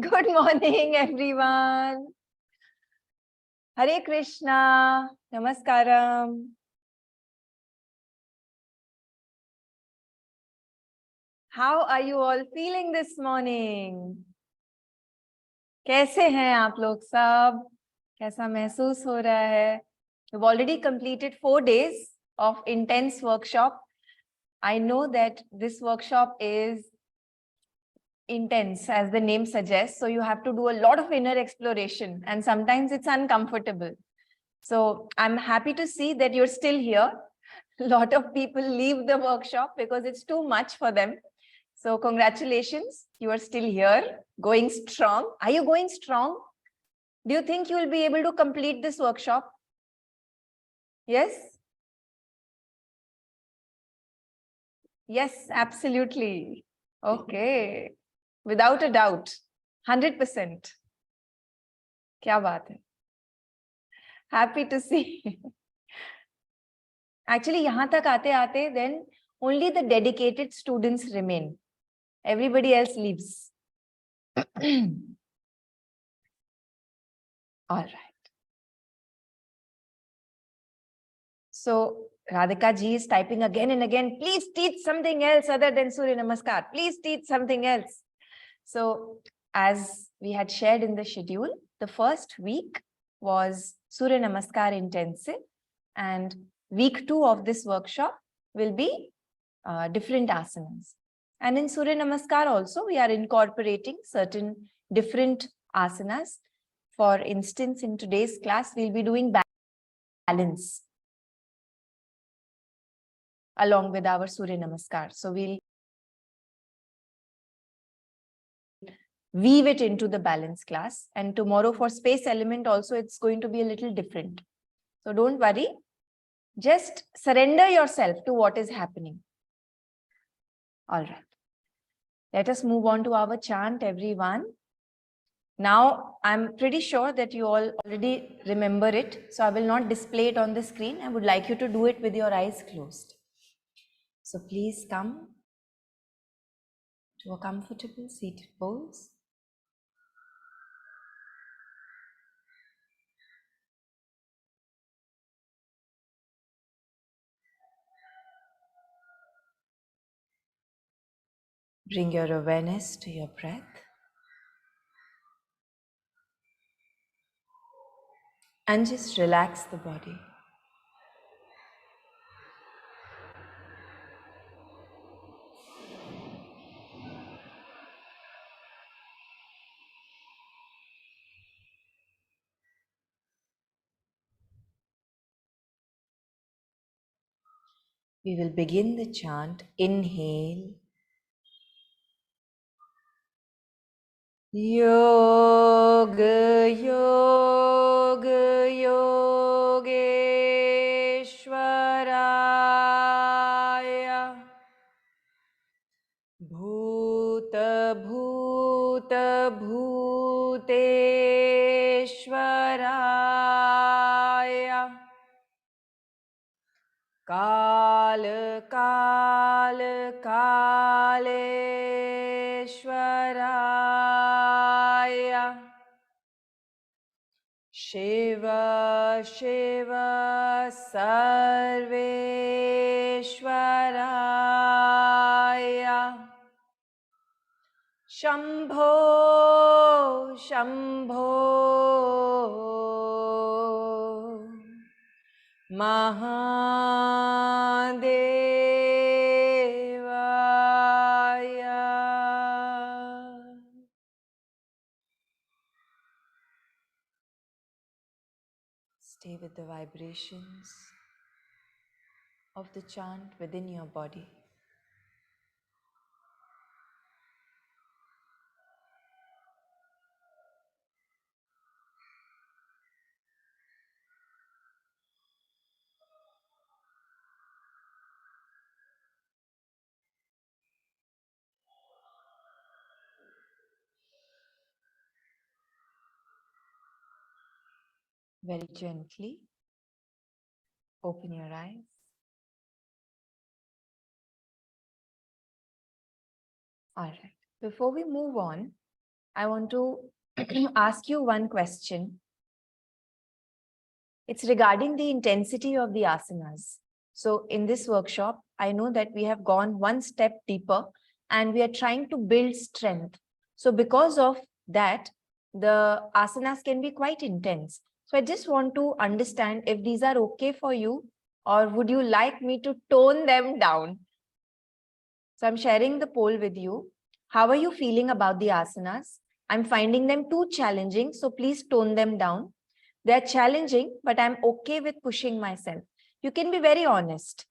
Good morning, everyone. Hare Krishna. Namaskaram. How are you all feeling this morning? कैसे हैं आप लोग सब? कैसा महसूस हो रहा है? You've already completed 4 days of intense workshop. I know that this workshop is intense, as the name suggests. So you have to do a lot of inner exploration, and sometimes it's uncomfortable. So I'm happy to see that you're still here. A lot of people leave the workshop because it's too much for them. So congratulations, you are still here, going strong. Are you going strong? Do you think you will be able to complete this workshop? Yes? Yes, absolutely. Okay. Without a doubt, 100%. क्या बात है? Happy to see. Actually, यहाँ तक आते आते, then only the dedicated students remain. Everybody else leaves. All right. So Radhika ji is typing again and again, please teach something else other than Surya Namaskar. Please teach something else. So as we had shared in the schedule, the first week was Surya Namaskar Intensive, and week 2 of this workshop will be different asanas. And in Surya Namaskar also, we are incorporating certain different asanas. For instance, in today's class, we'll be doing balance along with our Surya Namaskar. So we'll weave it into the balance class. And tomorrow for space element also, it's going to be a little different. So don't worry. Just surrender yourself to what is happening. All right. Let us move on to our chant, everyone. Now, I'm pretty sure that you all already remember it. So I will not display it on the screen. I would like you to do it with your eyes closed. So please come to a comfortable seated pose. Bring your awareness to your breath. And just relax the body. We will begin the chant. Inhale. Yoga, yoga, yogeshwaraya. Bhuta, bhuta, bhuteshwaraya. Kala, kala, kaleshwaraya. Shiva, Shiva, Sarveshwaraya. Shambho, Shambho, Mahadevaya. Stay with the vibrations of the chant within your body. Very gently, open your eyes. All right. Before we move on, I want to ask you one question. It's regarding the intensity of the asanas. So in this workshop, I know that we have gone one step deeper and we are trying to build strength. So because of that, the asanas can be quite intense. So I just want to understand if these are okay for you, or would you like me to tone them down? So I'm sharing the poll with you. How are you feeling about the asanas? I'm finding them too challenging, so please tone them down. They're challenging, but I'm okay with pushing myself. You can be very honest.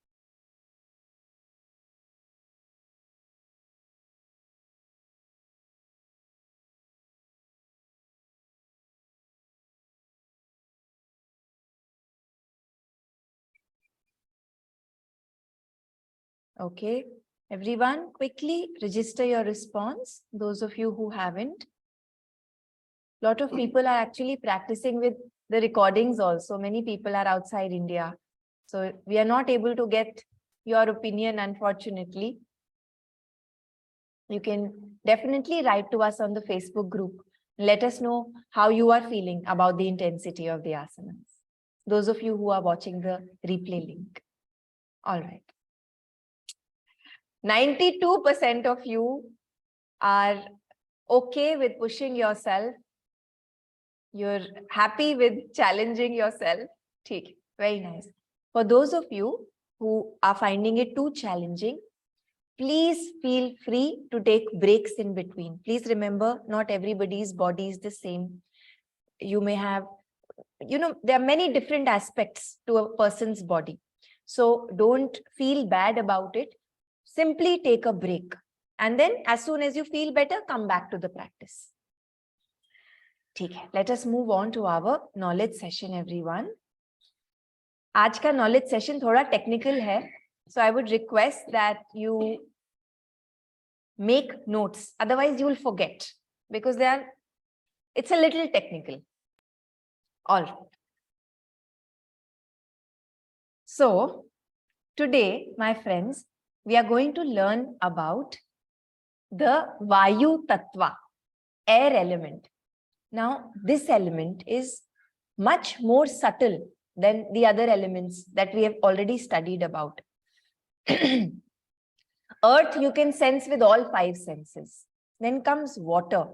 Okay, everyone, quickly register your response. Those of you who haven't. A lot of people are actually practicing with the recordings also. Many people are outside India. So we are not able to get your opinion, unfortunately. You can definitely write to us on the Facebook group. Let us know how you are feeling about the intensity of the asanas. Those of you who are watching the replay link. All right. 92% of you are okay with pushing yourself You're happy with challenging yourself. Okay, very nice. For those of you who are finding it too challenging, please feel free to take breaks in between. Please remember, not everybody's body is the same. You may have, there are many different aspects to a person's body. So don't feel bad about it. Simply take a break. And then as soon as you feel better, come back to the practice. Okay, let us move on to our knowledge session, everyone. आज का knowledge session थोड़ा technical है. So I would request that you make notes. Otherwise you will forget because it's a little technical. All right. So today, my friends, we are going to learn about the Vayu Tattva, air element. Now, this element is much more subtle than the other elements that we have already studied about. Earth, you can sense with all 5 senses. Then comes water.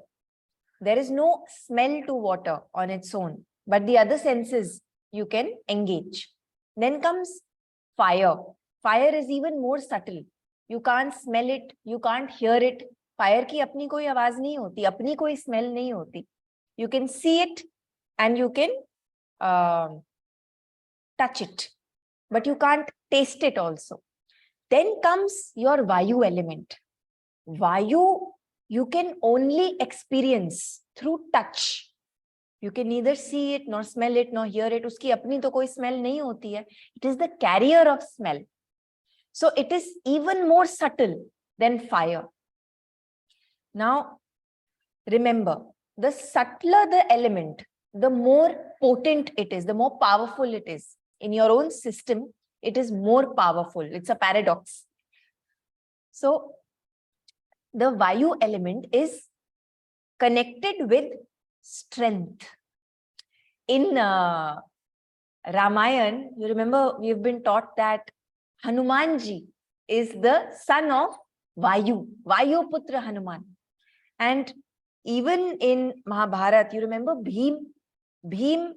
There is no smell to water on its own, but the other senses you can engage. Then comes fire. Fire is even more subtle. You can't smell it, you can't hear it. Fire की अपनी कोई आवाज नहीं होती, अपनी कोई smell नहीं होती. You can see it and you can touch it, but you can't taste it also. Then comes your Vayu element. Vayu, you can only experience through touch. You can neither see it, nor smell it, nor hear it. Uski apni to koi smell nahi hoti hai. It is the carrier of smell. So it is even more subtle than fire. Now, remember, the subtler the element, the more potent it is, the more powerful it is. In your own system, it is more powerful. It's a paradox. So, the Vayu element is connected with strength. In Ramayana, you remember we've been taught that Hanumanji is the son of Vayu, Vayu Putra Hanuman. And even in Mahabharata, you remember Bhim? Bhim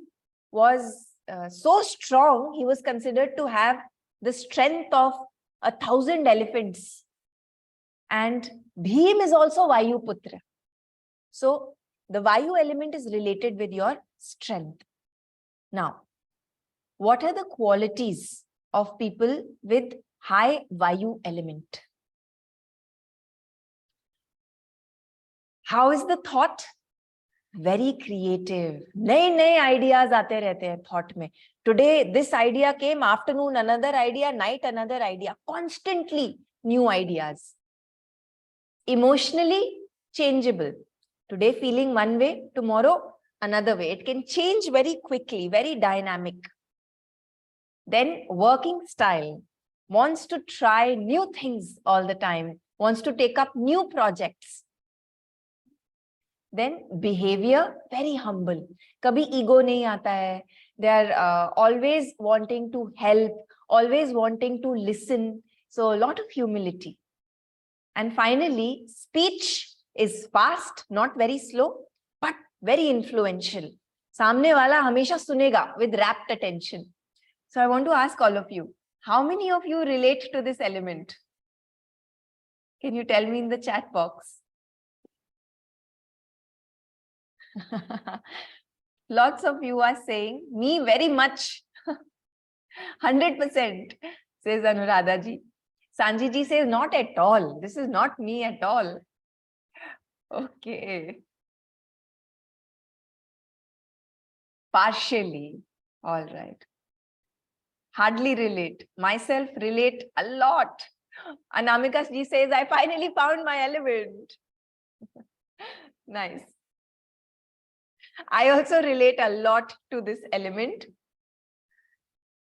was so strong, he was considered to have the strength of 1,000 elephants. And Bhim is also Vayu Putra. So the Vayu element is related with your strength. Now, what are the qualities of people with high Vayu element? How is the thought? Very creative. Nai ideas aate rehte hain thought mein. Today, this idea came, afternoon, another idea, night, another idea. Constantly new ideas. Emotionally changeable. Today feeling one way, tomorrow another way. It can change very quickly, very dynamic. Then working style. Wants to try new things all the time. Wants to take up new projects. Then behavior, very humble. Kabhi ego nahi aata hai. They are always wanting to help, always wanting to listen. So a lot of humility. And finally, speech is fast, not very slow, but very influential. Samne wala hamesha sunega with rapt attention. So I want to ask all of you, how many of you relate to this element? Can you tell me in the chat box? Lots of you are saying, me very much. 100%, says Anuradha ji. Sanji ji says, not at all. This is not me at all. Okay. Partially. All right. Hardly relate. Myself relate a lot. Anamika ji says, I finally found my element. Nice. I also relate a lot to this element.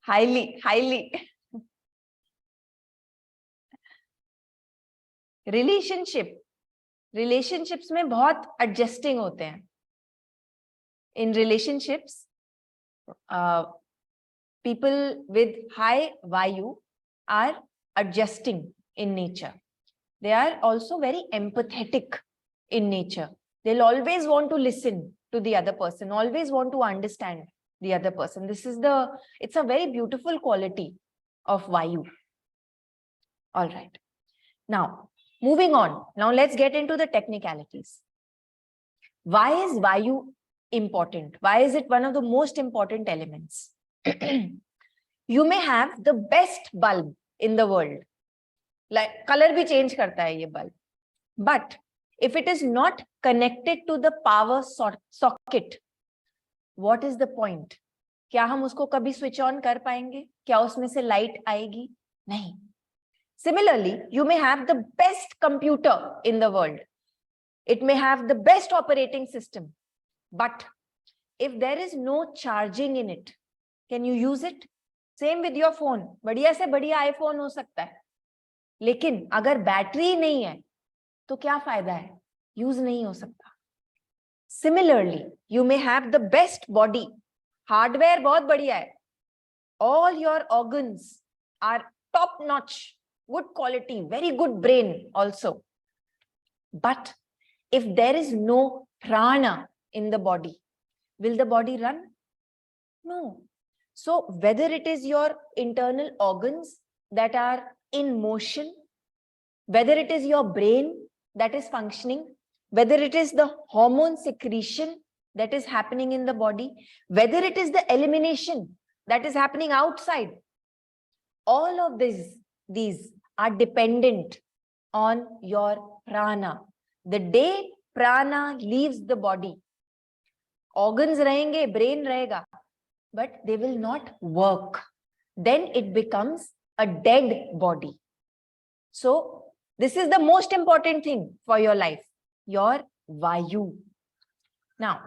Highly. Relationships में बहुत adjusting होते हैं. In relationships, people with high Vayu are adjusting in nature. They are also very empathetic in nature. They'll always want to listen to the other person, always want to understand the other person. It's a very beautiful quality of Vayu. All right. Now, moving on. Now let's get into the technicalities. Why is Vayu important? Why is it one of the most important elements? You may have the best bulb in the world. Like color bhi change karta hai ye bulb. But if it is not connected to the power socket, what is the point? क्या हम उसको कभी switch on कर पाएंगे? क्या उसमें से light आएगी? नहीं. Similarly, you may have the best computer in the world. It may have the best operating system. But if there is no charging in it, can you use it? Same with your phone. बढ़िया से बढ़िया iPhone हो सकता है. लेकिन अगर battery नहीं है, तो क्या फायदा है? Use नहीं हो सकता. Similarly, you may have the best body. Hardware बहुत बढ़िया है. All your organs are top notch, good quality, very good brain also. But if there is no prana in the body, will the body run? No. So whether it is your internal organs that are in motion, whether it is your brain that is functioning, whether it is the hormone secretion that is happening in the body, whether it is the elimination that is happening outside, all of these are dependent on your prana. The day prana leaves the body, organs rahenge, brain rahega, but they will not work. Then it becomes a dead body. So this is the most important thing for your life, your Vayu. Now,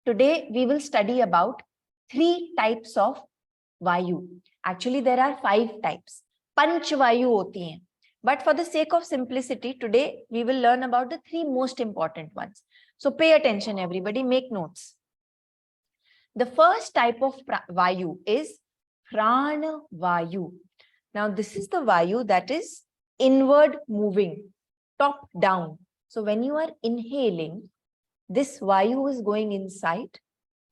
today we will study about 3 types of Vayu. Actually, there are 5 types. Panch Vayu hoti hain. But for the sake of simplicity, today we will learn about the 3 most important ones. So pay attention, everybody, make notes. The first type of Vayu is Prana Vayu. Now, this is the Vayu that is inward moving, top down. So when you are inhaling, this Vayu is going inside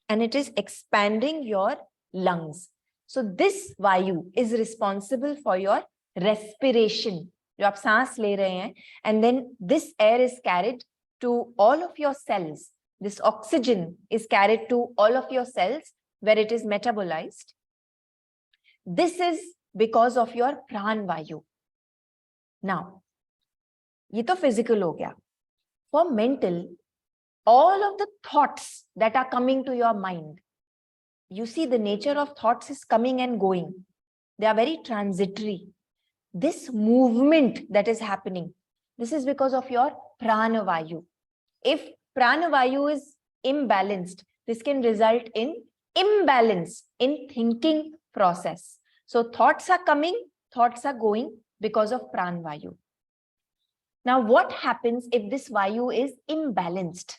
and it is expanding your lungs. So this Vayu is responsible for your respiration. जो आप सांस ले रहे हैं, and then this air is carried to all of your cells. This oxygen is carried to all of your cells where it is metabolized. This is because of your Pran Vayu. Now, ये तो physical हो गया. For mental, all of the thoughts that are coming to your mind, you see the nature of thoughts is coming and going. They are very transitory. This movement that is happening, this is because of your Prana Vayu. If Prana Vayu is imbalanced, this can result in imbalance in thinking process. So thoughts are coming, thoughts are going because of Pran Vayu. Now, what happens if this Vayu is imbalanced?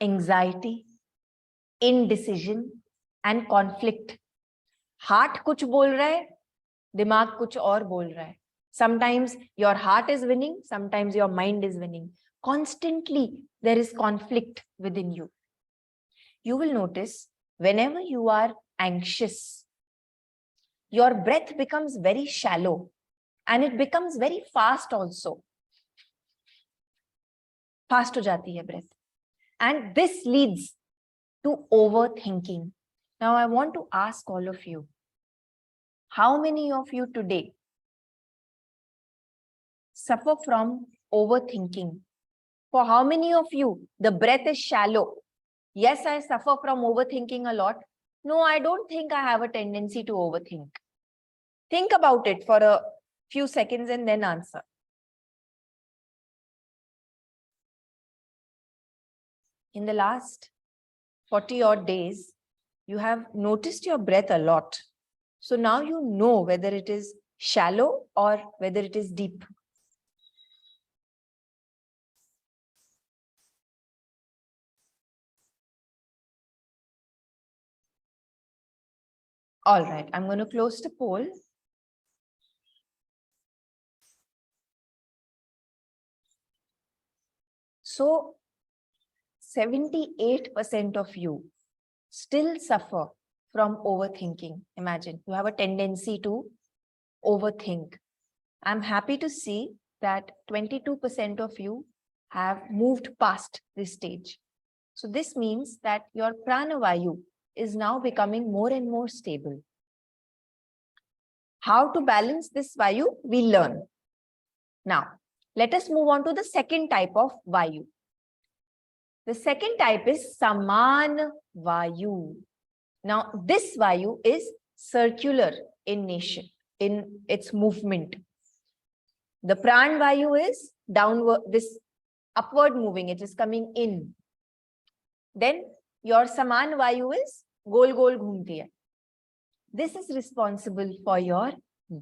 Anxiety, indecision, and conflict. Heart kuch bol raha hai, dimag kuch aur bol raha hai. Sometimes your heart is winning, sometimes your mind is winning. Constantly, there is conflict within you. You will notice whenever you are anxious, your breath becomes very shallow and it becomes very fast also. Fast ho jati hai breath. And this leads to overthinking. Now, I want to ask all of you, how many of you today suffer from overthinking? For how many of you, the breath is shallow? Yes, I suffer from overthinking a lot. No, I don't think I have a tendency to overthink. Think about it for a few seconds and then answer. In the last 40 odd days, you have noticed your breath a lot. So now you know whether it is shallow or whether it is deep. All right, I'm going to close the poll. So 78% of you still suffer from overthinking. Imagine you have a tendency to overthink. I'm happy to see that 22% of you have moved past this stage. So this means that your pranavayu is now becoming more and more stable. How to balance this vayu, we learn. Now, let us move on to the second type of vayu. The second type is saman vayu. Now, this vayu is circular in nature, in its movement. The pran vayu is downward, this upward moving, it is coming in. Then your saman vayu is gol gol ghumti hai. This is responsible for your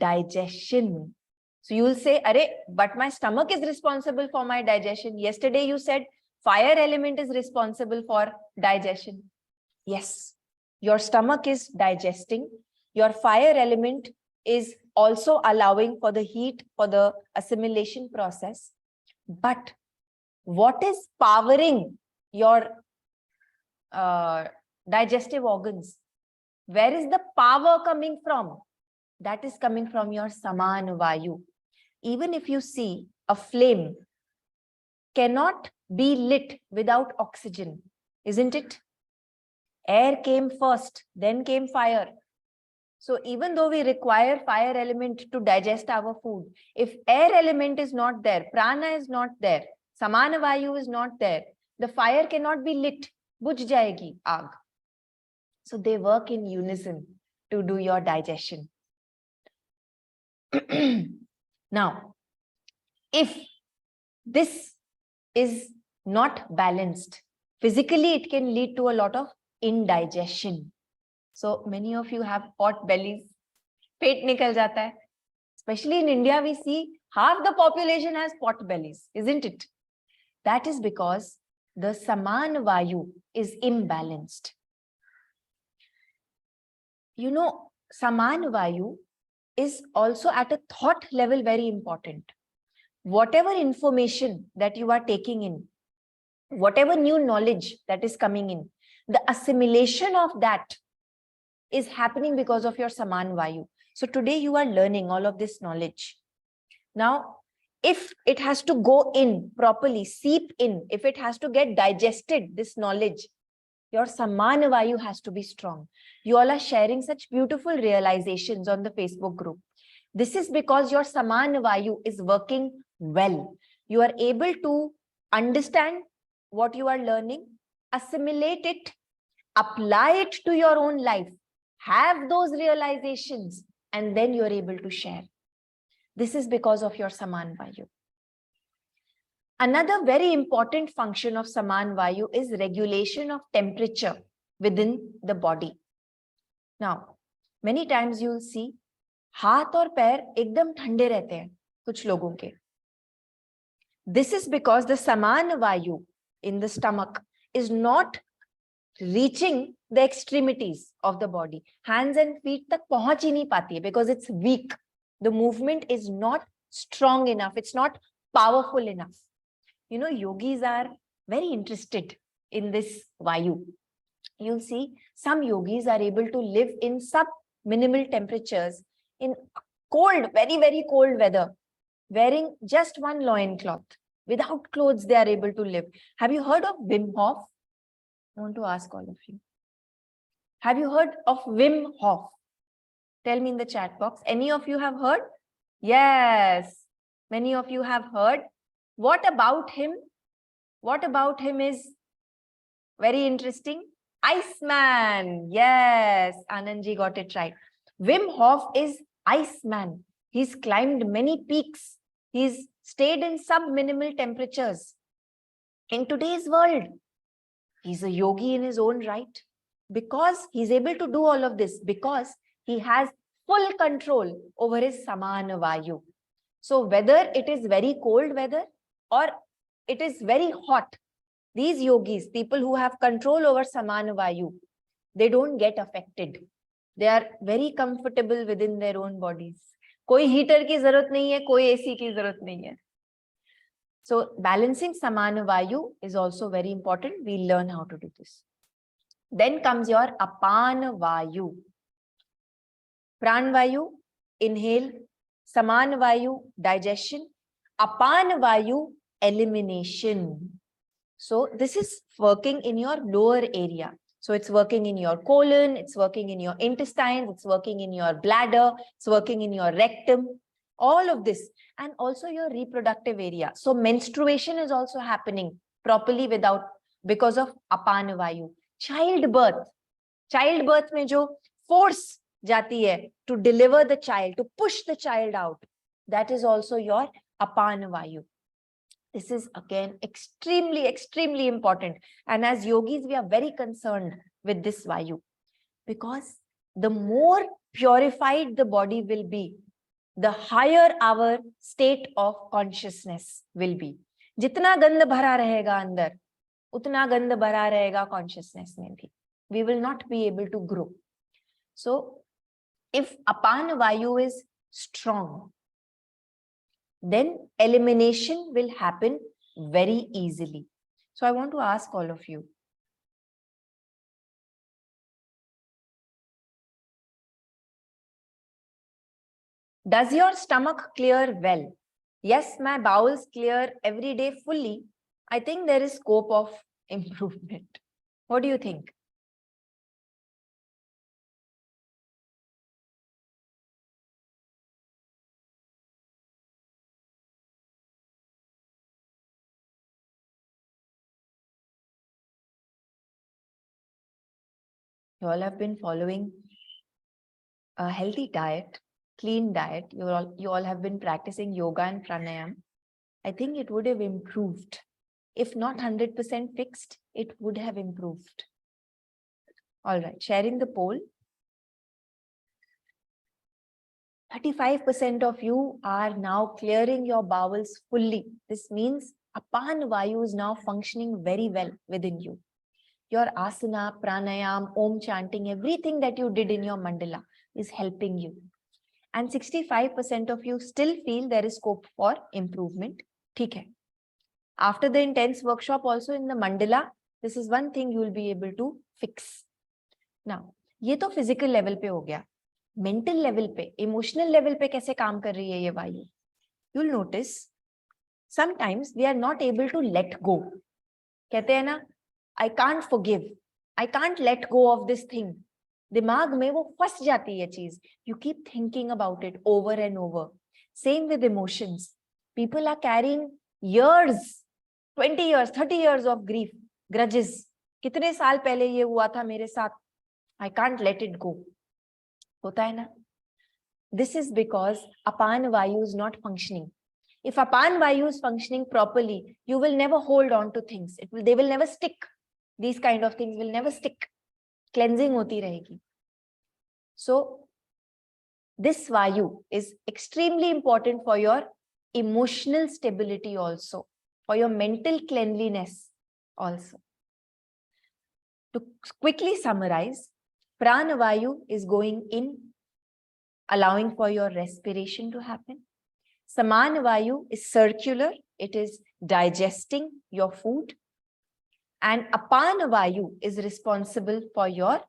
digestion. So you will say, Arey, but my stomach is responsible for my digestion. Yesterday you said fire element is responsible for digestion. Yes, your stomach is digesting. Your fire element is also allowing for the heat, for the assimilation process. But what is powering your digestive organs? Where is the power coming from? That is coming from your saman vayu. Even if you see a flame cannot be lit without oxygen, isn't it? Air came first, then came fire. So even though we require fire element to digest our food, if air element is not there, prana is not there, samana vayu is not there, the fire cannot be lit, bujh jayegi aag. So they work in unison to do your digestion. Now, if this is not balanced, physically it can lead to a lot of indigestion. So many of you have pot bellies, pet nikal jata hai. Especially in India, we see half the population has pot bellies, isn't it? That is because the saman vayu is imbalanced. You know, saman vayu is also at a thought level very important. Whatever information that you are taking in, whatever new knowledge that is coming in, the assimilation of that is happening because of your saman vayu. So today you are learning all of this knowledge. Now, if it has to go in properly, seep in, if it has to get digested, this knowledge, your saman vayu has to be strong. You all are sharing such beautiful realizations on the Facebook group. This is because your saman vayu is working well. You are able to understand what you are learning, assimilate it, apply it to your own life, have those realizations, and then you are able to share. This is because of your saman vayu. Another very important function of saman vayu is regulation of temperature within the body. Now, many times you will see हाथ और पैर एकदम ठंडे रहते हैं कुछ लोगों के. This is because the saman vayu in the stomach is not reaching the extremities of the body. Hands and feet tak pahunch hi nahi pati hai because it's weak. The movement is not strong enough. It's not powerful enough. You know, yogis are very interested in this vayu. You'll see some yogis are able to live in sub-minimal temperatures in cold, very, very cold weather, wearing just one loincloth. Without clothes, they are able to live. Have you heard of Wim Hof? I want to ask all of you. Have you heard of Wim Hof? Tell me in the chat box. Any of you have heard? Yes, many of you have heard. What about him? What about him is very interesting? Iceman. Yes, Anandji got it right. Wim Hof is Iceman. He's climbed many peaks. He's stayed in sub-minimal temperatures. In today's world, he's a yogi in his own right. Because he's able to do all of this, because he has full control over his samana vayu. So whether it is very cold weather or it is very hot, these yogis, people who have control over samana vayu, they don't get affected. They are very comfortable within their own bodies. कोई heater की जरूरत नहीं है, कोई AC की जरूरत नहीं है. So balancing Samana Vayu is also very important. We'll learn how to do this. Then comes your Apana Vayu. Pran Vayu, inhale. Samana Vayu, digestion. Apana Vayu, elimination. So this is working in your lower area. So it's working in your colon, it's working in your intestines, it's working in your bladder, it's working in your rectum, all of this, and also your reproductive area. So menstruation is also happening properly because of Apana Vayu. Childbirth में जो force जाती है to deliver the child, to push the child out, that is also your Apana Vayu. This is again extremely, extremely important. And as yogis, we are very concerned with this Vayu, because the more purified the body will be, the higher our state of consciousness will be. जितना गंद भरा रहेगा अंदर, उतना गंद भरा रहेगा consciousness में भी. We will not be able to grow. So, if Apana Vayu is strong, then elimination will happen very easily. So I want to ask all of you, does your stomach clear well? Yes, my bowels clear every day fully. I think there is scope of improvement. What do you think? You all have been following a healthy diet, clean diet. You all have been practicing yoga and pranayam. I think it would have improved. If not 100% fixed, it would have improved. All right, sharing the poll. 35% of you are now clearing your bowels fully. This means Apana Vayu is now functioning very well within you. Your asana, pranayam, om chanting, everything that you did in your mandala is helping you. And 65% of you still feel there is scope for improvement. ठीक है. After the intense workshop also in the mandala, this is one thing you will be able to fix. Now, ये तो physical level पे हो गया. Mental level पे, emotional level पे कैसे काम कर रही है ये वायु? You'll notice sometimes we are not able to let go. कहते हैं ना, I can't forgive. I can't let go of this thing. दिमाग में वो फंस जाती है चीज. You keep thinking about it over and over. Same with emotions. People are carrying years, 20 years, 30 years of grief, grudges. कितने साल पहले ये हुआ था मेरे साथ? I can't let it go. होता है ना? This is because Apana Vayu is not functioning. If Apana Vayu is functioning properly, you will never hold on to things. They will never stick. These kind of things will never stick. Cleansing hoti rahegi. So, this Vayu is extremely important for your emotional stability also, for your mental cleanliness also. To quickly summarize, Prana Vayu is going in, allowing for your respiration to happen. Samana Vayu is circular, it is digesting your food. And Apana Vayu is responsible for your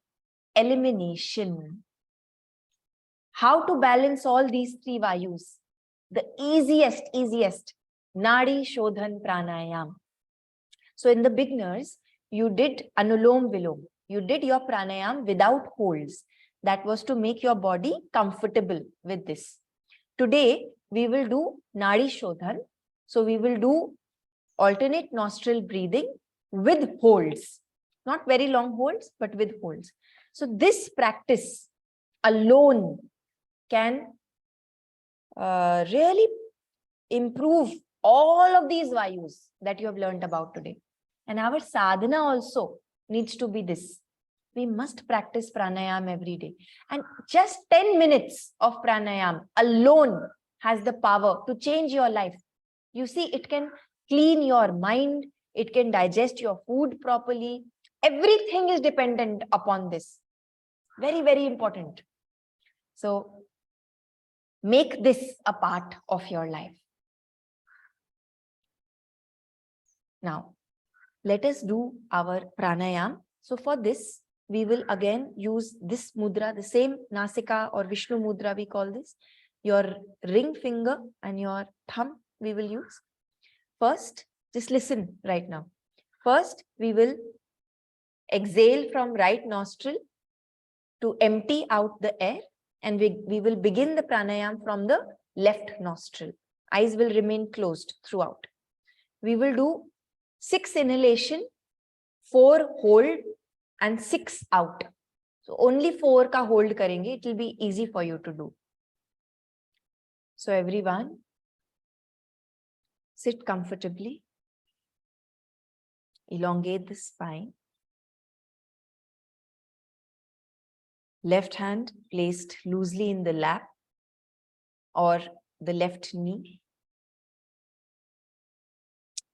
elimination. How to balance all these three Vayus? The easiest, Nadi Shodhan Pranayam. So in the beginners, you did Anulom Vilom. You did your pranayam without holds. That was to make your body comfortable with this. Today, we will do Nadi Shodhan. So we will do alternate nostril breathing with holds. Not very long holds, but with holds. So this practice alone can really improve all of these Vayus that you have learned about today. And our sadhana also needs to be this. We must practice pranayam every day. And just 10 minutes of pranayam alone has the power to change your life. You see, it can clean your mind. It can digest your food properly. Everything is dependent upon this. Very, very important. So make this a part of your life. Now, let us do our pranayam. So for this, we will again use this mudra, the same Nasika or Vishnu mudra we call this. Your ring finger and your thumb we will use. First, just listen right now. First, we will exhale from right nostril to empty out the air, and we will begin the pranayam from the left nostril. Eyes will remain closed throughout. We will do 6 inhalation, 4 hold and 6 out. So only 4 ka hold karenge. It will be easy for you to do. So everyone, sit comfortably. Elongate the spine. Left hand placed loosely in the lap or the left knee.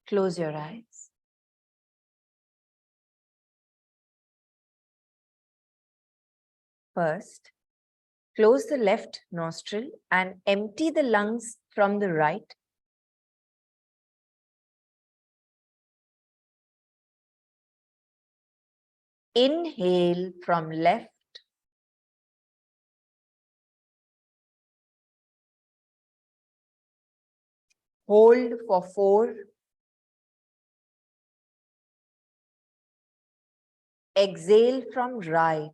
Close your eyes. First, close the left nostril and empty the lungs from the right. Inhale from left. Hold for 4. Exhale from right.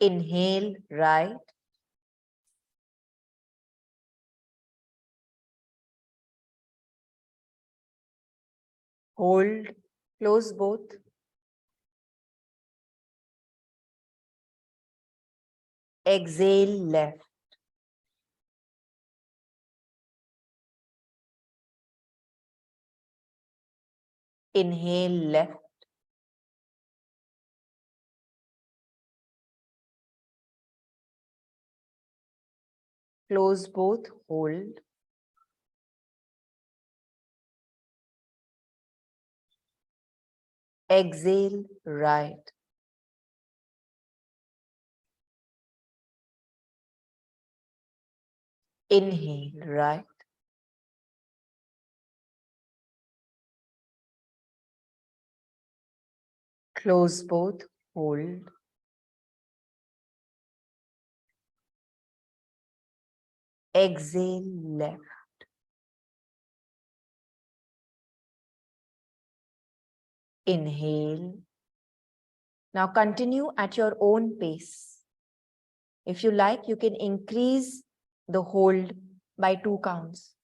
Inhale right. Hold, close both. Exhale left. Inhale left. Close both, hold. Exhale right. Inhale right. Close both, hold. Exhale left. Inhale. Now continue at your own pace. If you like, you can increase the hold by 2 counts.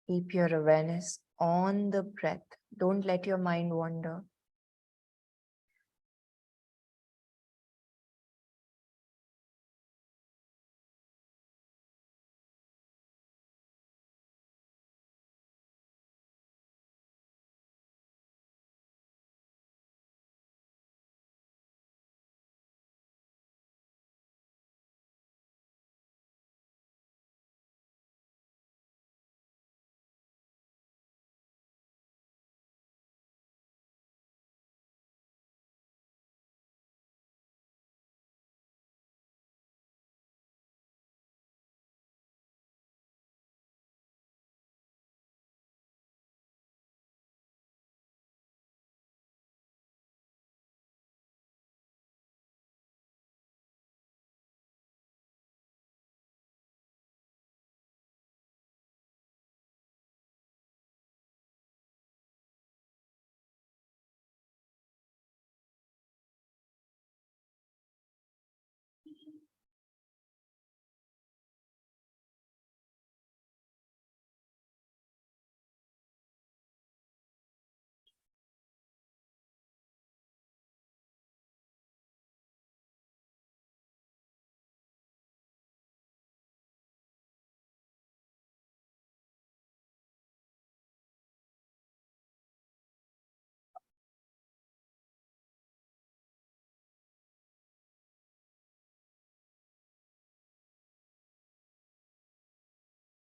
Keep your awareness on the breath. Don't let your mind wander.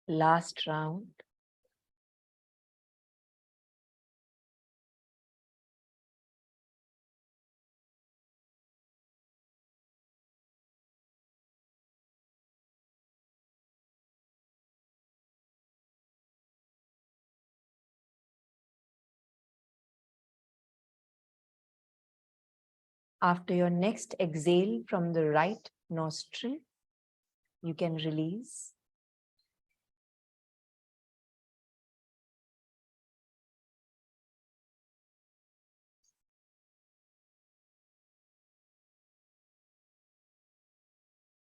Last round. After your next exhale from the right nostril, you can release.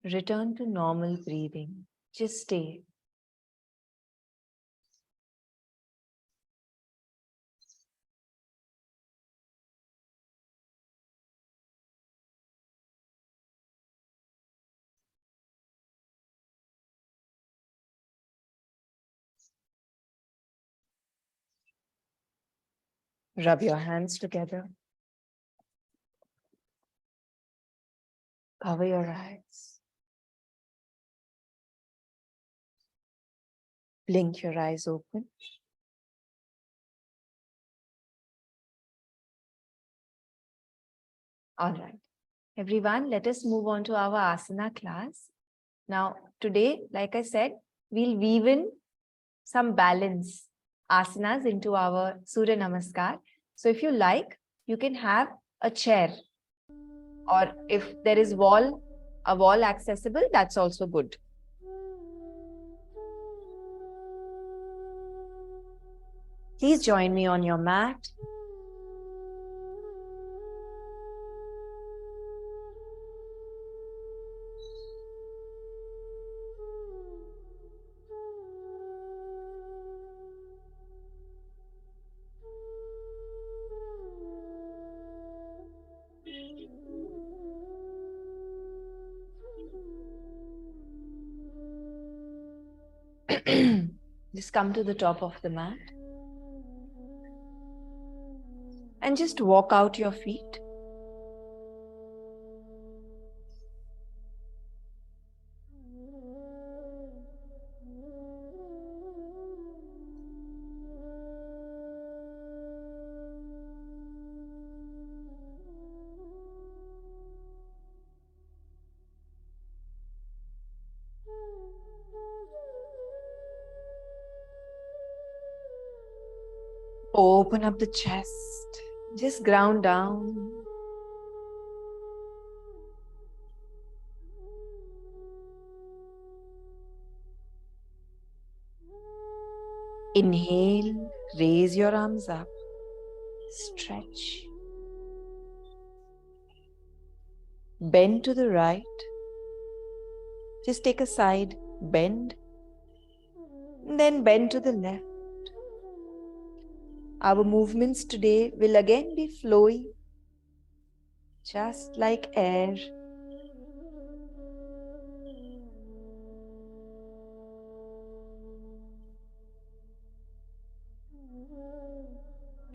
Return to normal breathing. Just stay. Rub your hands together. Cover your eyes. Blink your eyes open. All right. Everyone, let us move on to our asana class. Now, today, like I said, we'll weave in some balance asanas into our Surya Namaskar. So if you like, you can have a chair, or if there is a wall accessible, that's also good. Please join me on your mat. Just come to the top of the mat and just walk out your feet. Open up the chest. Just ground down. Inhale, raise your arms up. Stretch. Bend to the right. Just take a side bend. Then bend to the left. Our movements today will again be flowy, just like air.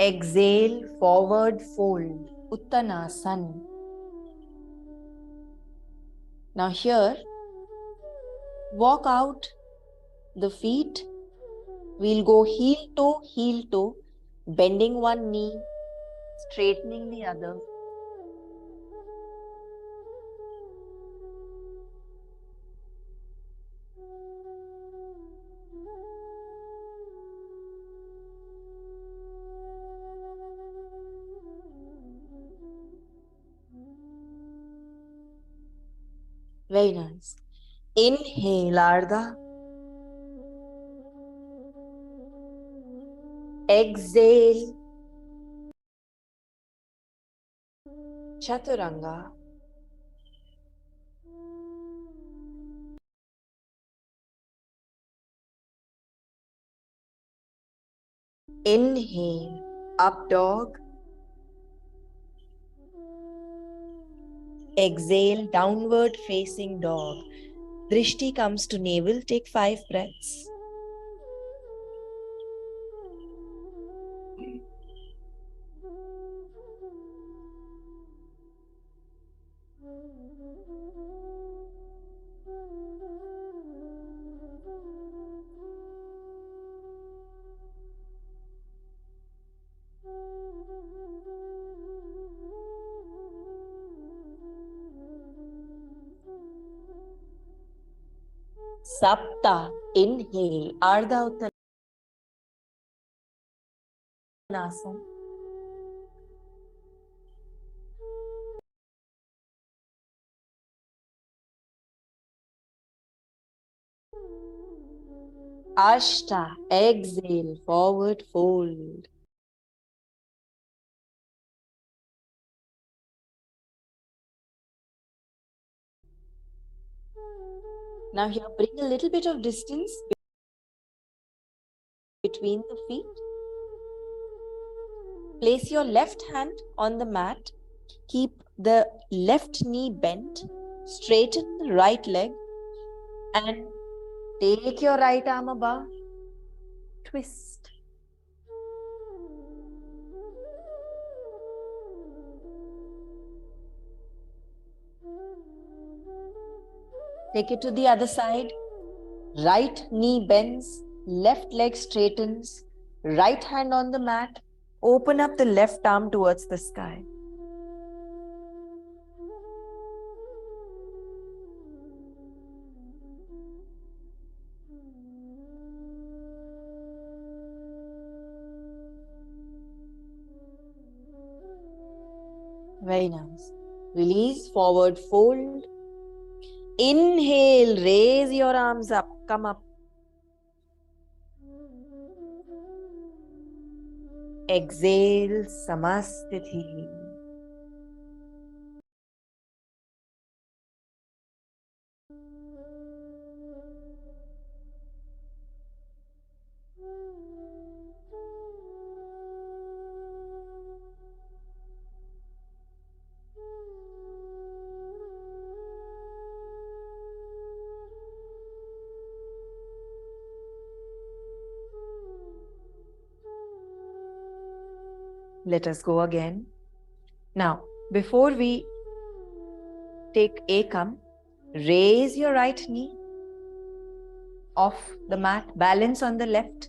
Exhale, forward fold, Uttanasana. Now here, walk out the feet. We'll go heel toe, bending one knee, straightening the other. Very nice. Inhale, Ardha. Exhale, Chaturanga. Inhale, up dog. Exhale, downward facing dog. Drishti comes to navel. Take 5 breaths. Sapta. Inhale. Ardha Uttanasana. Ashta. Exhale. Forward fold. Now here, bring a little bit of distance between the feet. Place your left hand on the mat. Keep the left knee bent. Straighten the right leg. And take your right arm above. Twist. Take it to the other side. Right knee bends, left leg straightens, right hand on the mat. Open up the left arm towards the sky. Very nice. Release, forward fold. Inhale, raise your arms up, come up. Exhale, Samasthiti. Let us go again. Now, before we take Ekam, raise your right knee off the mat, balance on the left,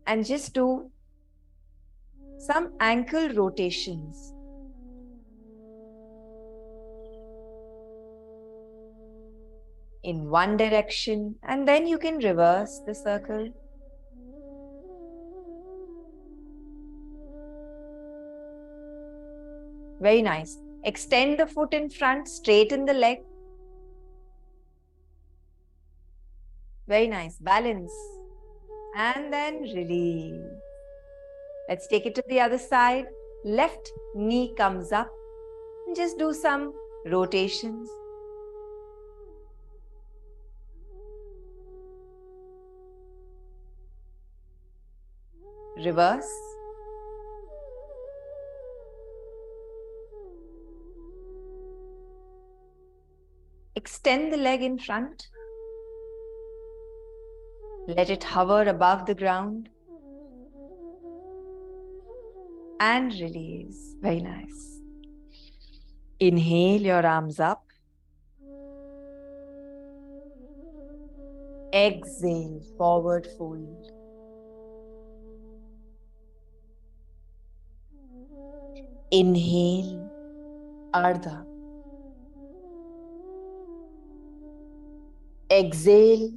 and just do some ankle rotations. In one direction, and then you can reverse the circle. Very nice. Extend the foot in front, straighten the leg. Very nice. Balance. And then release. Let's take it to the other side. Left knee comes up. And just do some rotations. Reverse. Extend the leg in front. Let it hover above the ground. And release. Very nice. Inhale your arms up. Exhale, forward fold. Inhale, Ardha. Exhale,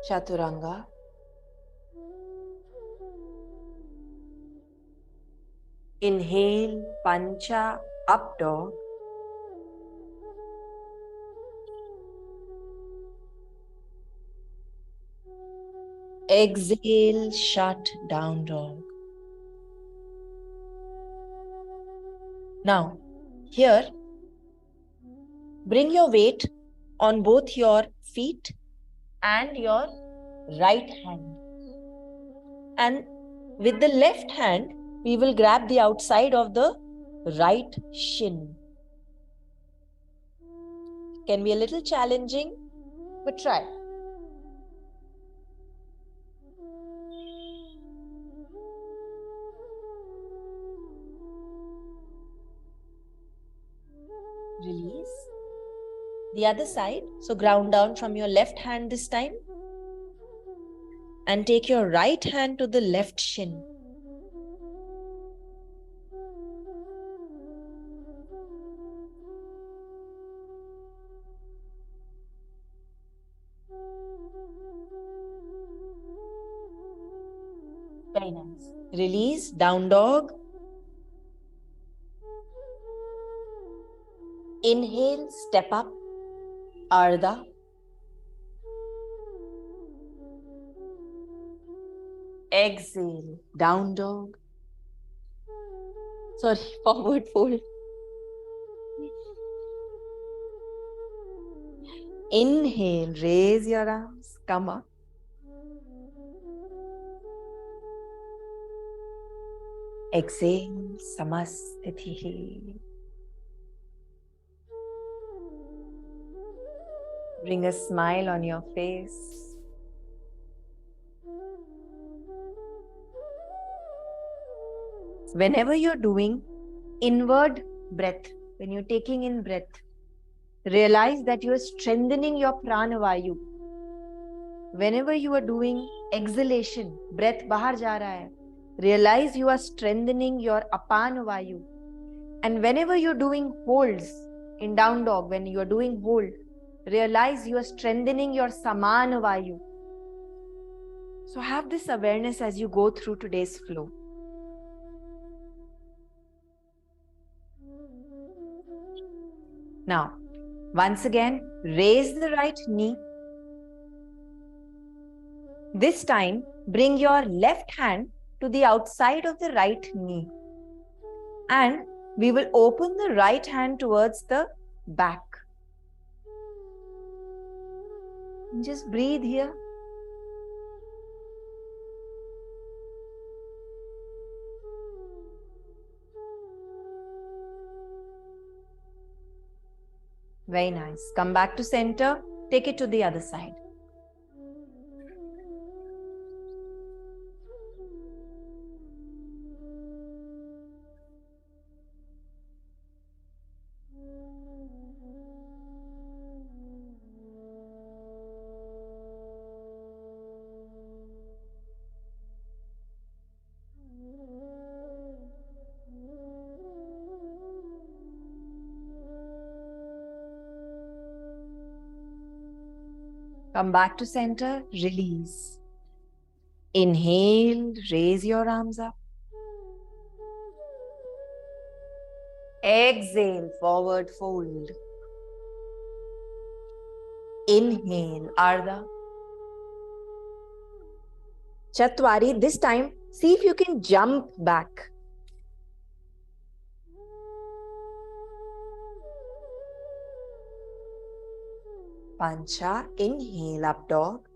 Chaturanga. Inhale, Pancha, up dog. Exhale, shut down dog. Now, here, bring your weight on both your feet and your right hand. And with the left hand, we will grab the outside of the right shin. Can be a little challenging, but try. Release. The other side. So ground down from your left hand this time. And take your right hand to the left shin. nice. Release, down dog. Inhale, step up, Ardha. Exhale, down dog. Sorry, forward fold. Inhale, raise your arms, come up. Exhale, Samastitihi. Bring a smile on your face. Whenever you're doing inward breath, when you're taking in breath, realize that you are strengthening your pranavayu. Whenever you are doing exhalation, breath bahar ja raha hai, realize you are strengthening your apanavayu. And whenever you're doing holds in down dog, when you are doing hold, realize you are strengthening your samanavayu. So have this awareness as you go through today's flow. Now, once again, raise the right knee. This time, bring your left hand to the outside of the right knee. And we will open the right hand towards the back. Just breathe here. Very nice. Come back to center. Take it to the other side. Come back to center, release. Inhale, raise your arms up. Exhale, forward fold. Inhale, Ardha. Chatwari, this time, see if you can jump back. Pancha, inhale, up dog.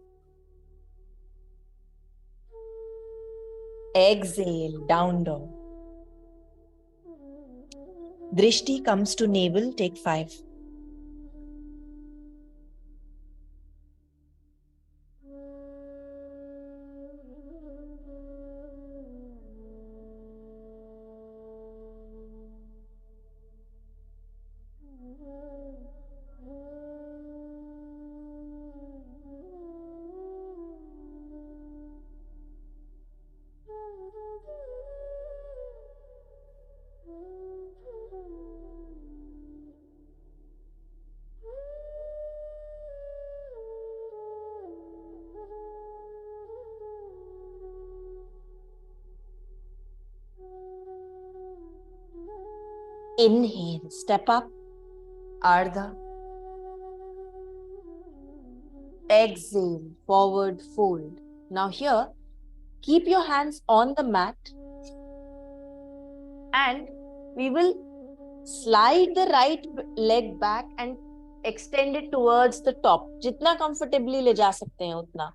Exhale, down dog. Drishti comes to navel, take 5. Inhale, step up, Ardha. Exhale, forward fold. Now here, keep your hands on the mat and we will slide the right leg back and extend it towards the top. Jitna comfortably le ja sakte hain utna.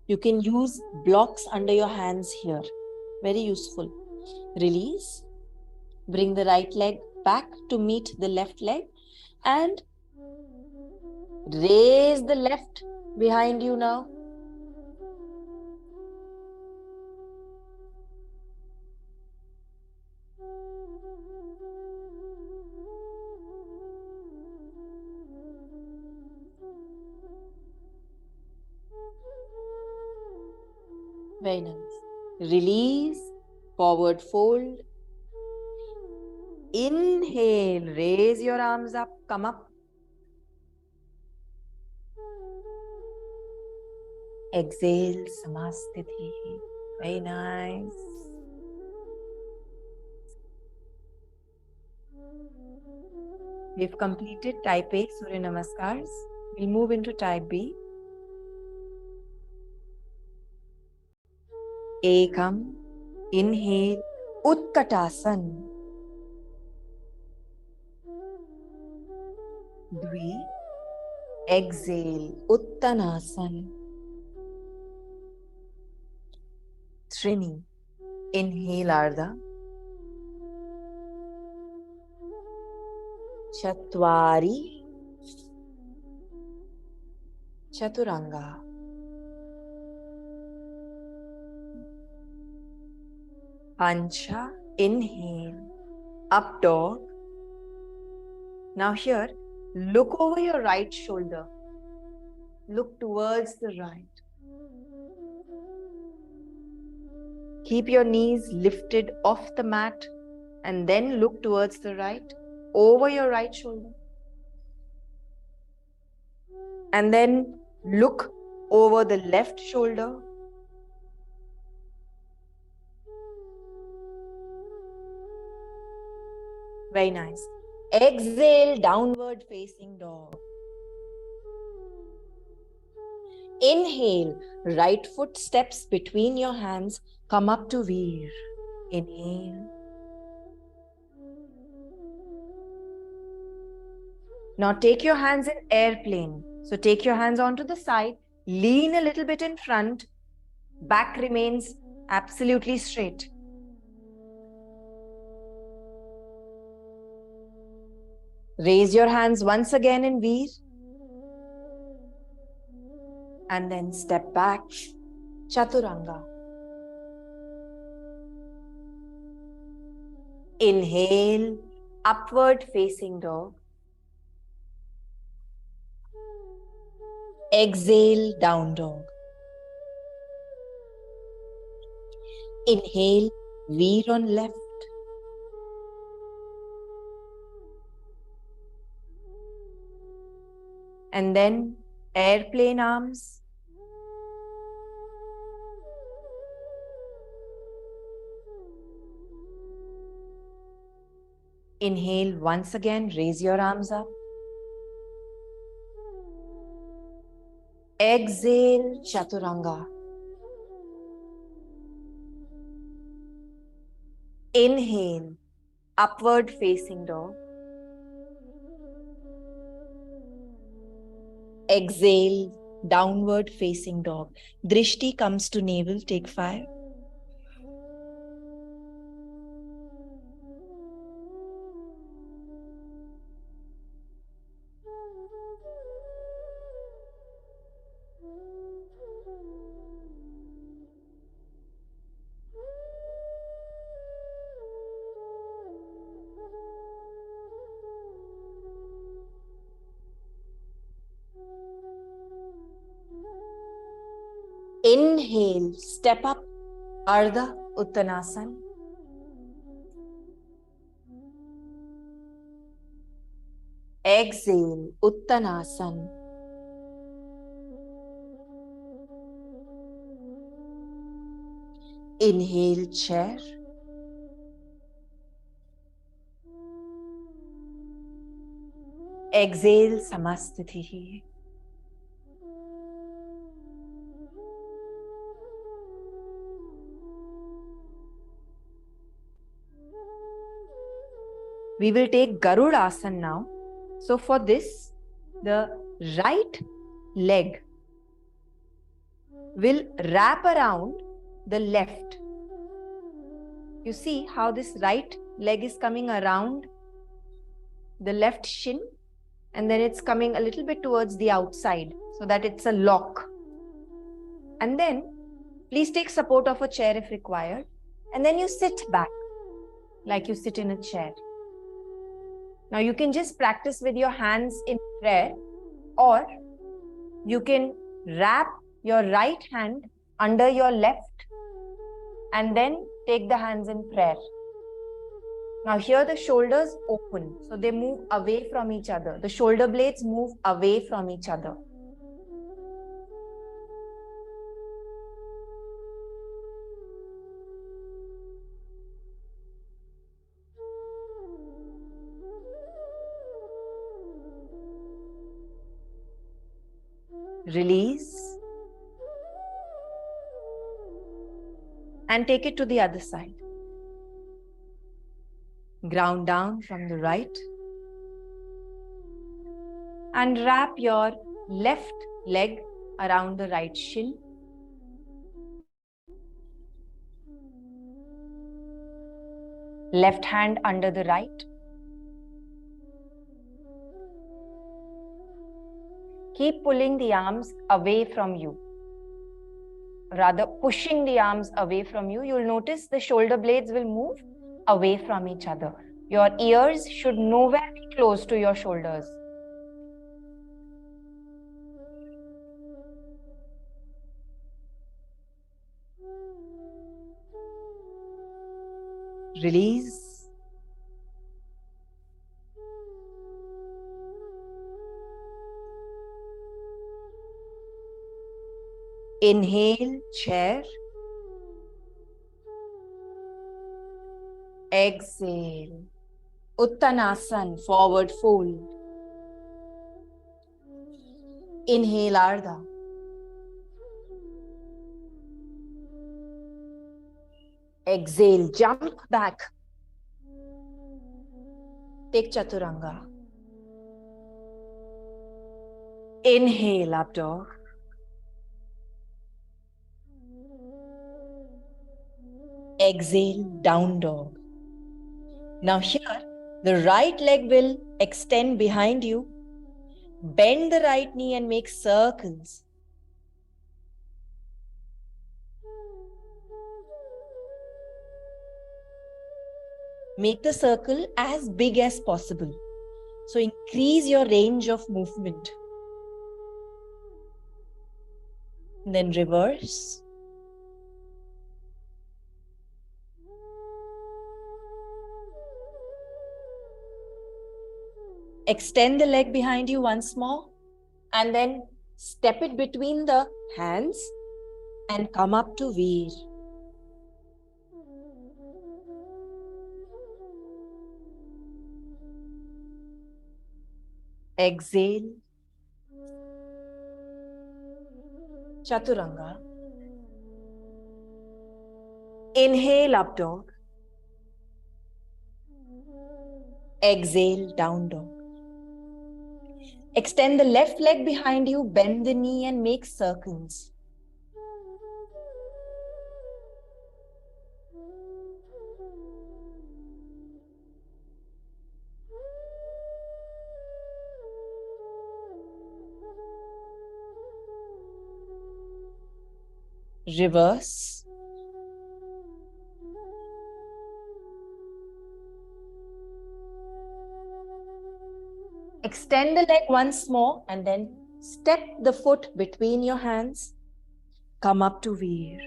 You can use blocks under your hands here. Very useful. Release. Bring the right leg back to meet the left leg and raise the left behind you now. Very nice. Release, forward fold. Inhale, raise your arms up, come up. Exhale, Samasthiti. Very nice. We've completed type A Surya Namaskars. We'll move into type B. Ekam, inhale, Utkatasana. Dvi, exhale, Uttanasana. Trini, inhale, Ardha. Chatvari, Chaturanga. Pancha, inhale, up dog. Now here, look over your right shoulder. Look towards the right. Keep your knees lifted off the mat and then look towards the right, over your right shoulder. And then look over the left shoulder. Very nice. Exhale, downward facing dog. Inhale, right foot steps between your hands, come up to Veer. Inhale. Now take your hands in airplane. So take your hands onto the side, lean a little bit in front, back remains absolutely straight. Raise your hands once again in Veer. And then step back, Chaturanga. Inhale, upward facing dog. Exhale, down dog. Inhale, Veer on left. And then airplane arms. Inhale once again, raise your arms up. Exhale, Chaturanga. Inhale, upward facing dog. Exhale, downward facing dog. Drishti comes to navel, take 5. Inhale, step up, Ardha Uttanasana. Exhale, Uttanasana. Inhale, chair. Exhale, Samasthiti. We will take Garudasana now. So for this, the right leg will wrap around the left. You see how this right leg is coming around the left shin, and then it's coming a little bit towards the outside so that it's a lock. And then please take support of a chair if required. And then you sit back like you sit in a chair. Now you can just practice with your hands in prayer, or you can wrap your right hand under your left and then take the hands in prayer. Now here the shoulders open, so they move away from each other. The shoulder blades move away from each other. Release. And take it to the other side. Ground down from the right. And wrap your left leg around the right shin. Left hand under the right. Keep pulling the arms away from you. Rather, pushing the arms away from you. You'll notice the shoulder blades will move away from each other. Your ears should nowhere be close to your shoulders. Release. Inhale, chair. Exhale. Uttanasana, forward fold. Inhale, Ardha. Exhale, jump back. Take Chaturanga. Inhale, up dog. Exhale, down dog. Now here, the right leg will extend behind you. Bend the right knee and make circles. Make the circle as big as possible. So increase your range of movement. And then reverse. Extend the leg behind you once more. And then step it between the hands and come up to Veer. Exhale. Chaturanga. Inhale, up dog. Exhale, down dog. Extend the left leg behind you, bend the knee and make circles. Reverse. Extend the leg once more and then step the foot between your hands. Come up to Veer.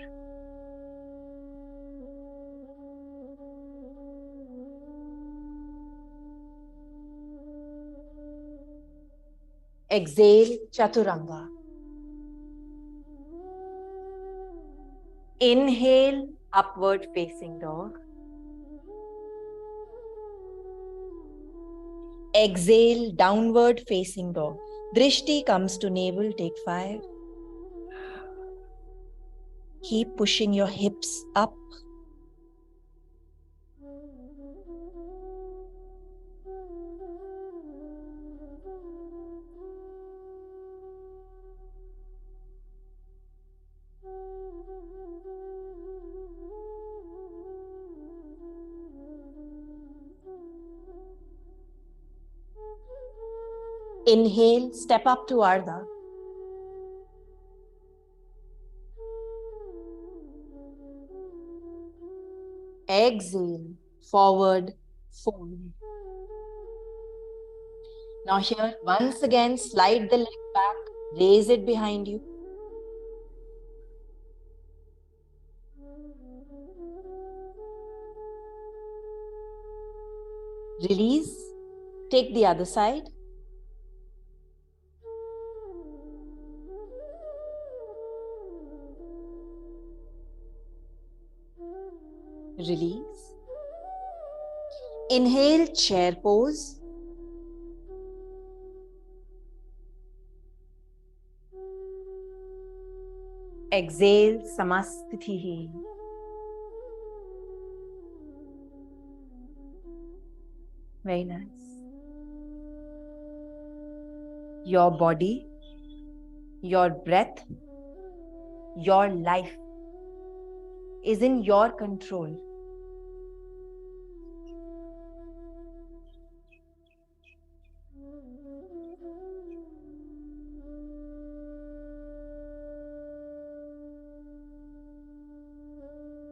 Exhale, Chaturanga. Inhale, upward facing dog. Exhale, downward facing dog. Drishti comes to navel, take 5. Keep pushing your hips up. Inhale, step up to Ardha. Exhale, forward fold. Now here, once again, slide the leg back, raise it behind you. Release. Take the other side. Release. Inhale, chair pose. Exhale, Samasthiti. Very nice. Your body, your breath, your life is in your control.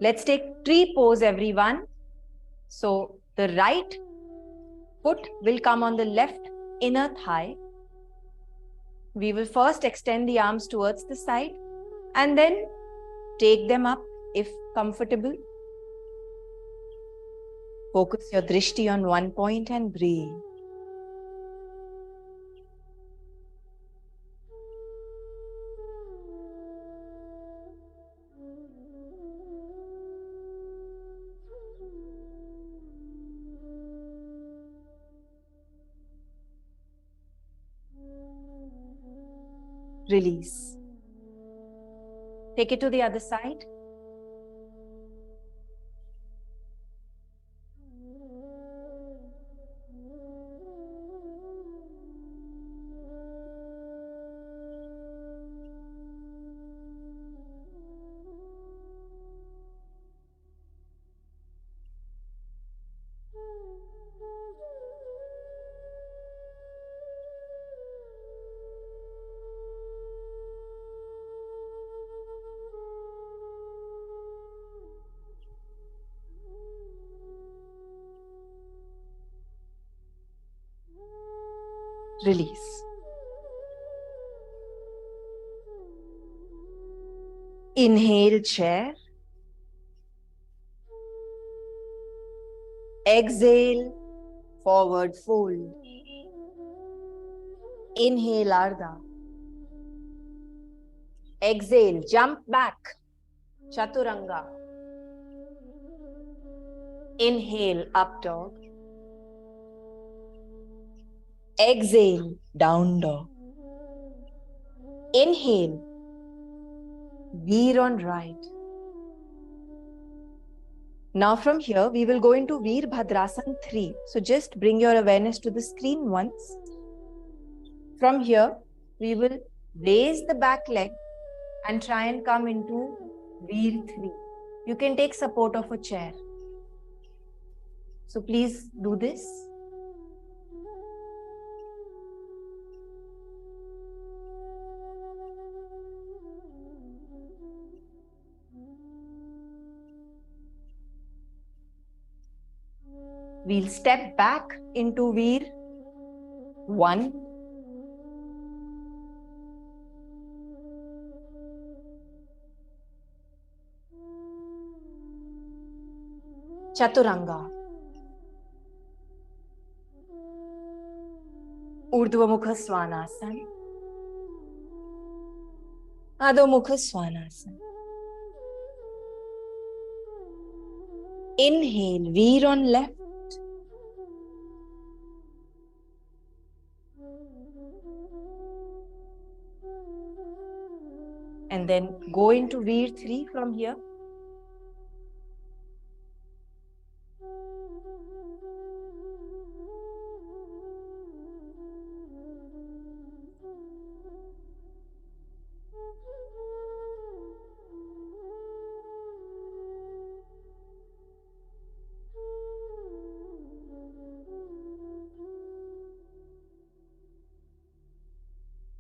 Let's take tree pose, everyone. So the right foot will come on the left inner thigh. We will first extend the arms towards the side and then take them up if comfortable. Focus your drishti on one point and breathe. Release. Take it to the other side. Release. Inhale, chair. Exhale, forward fold. Inhale, Ardha. Exhale, jump back, Chaturanga. Inhale, up dog. Exhale, down dog. Inhale, Veer on right. Now from here, we will go into Veerbhadrasana 3. So just bring your awareness to the screen once. From here, we will raise the back leg and try and come into Veer 3. You can take support of a chair. So please do this. We'll step back into Veer 1. Chaturanga. Urdhva Mukha Svanasana. Adho Mukha Svanasana. Inhale, Veer on left. And then go into Veer 3 from here.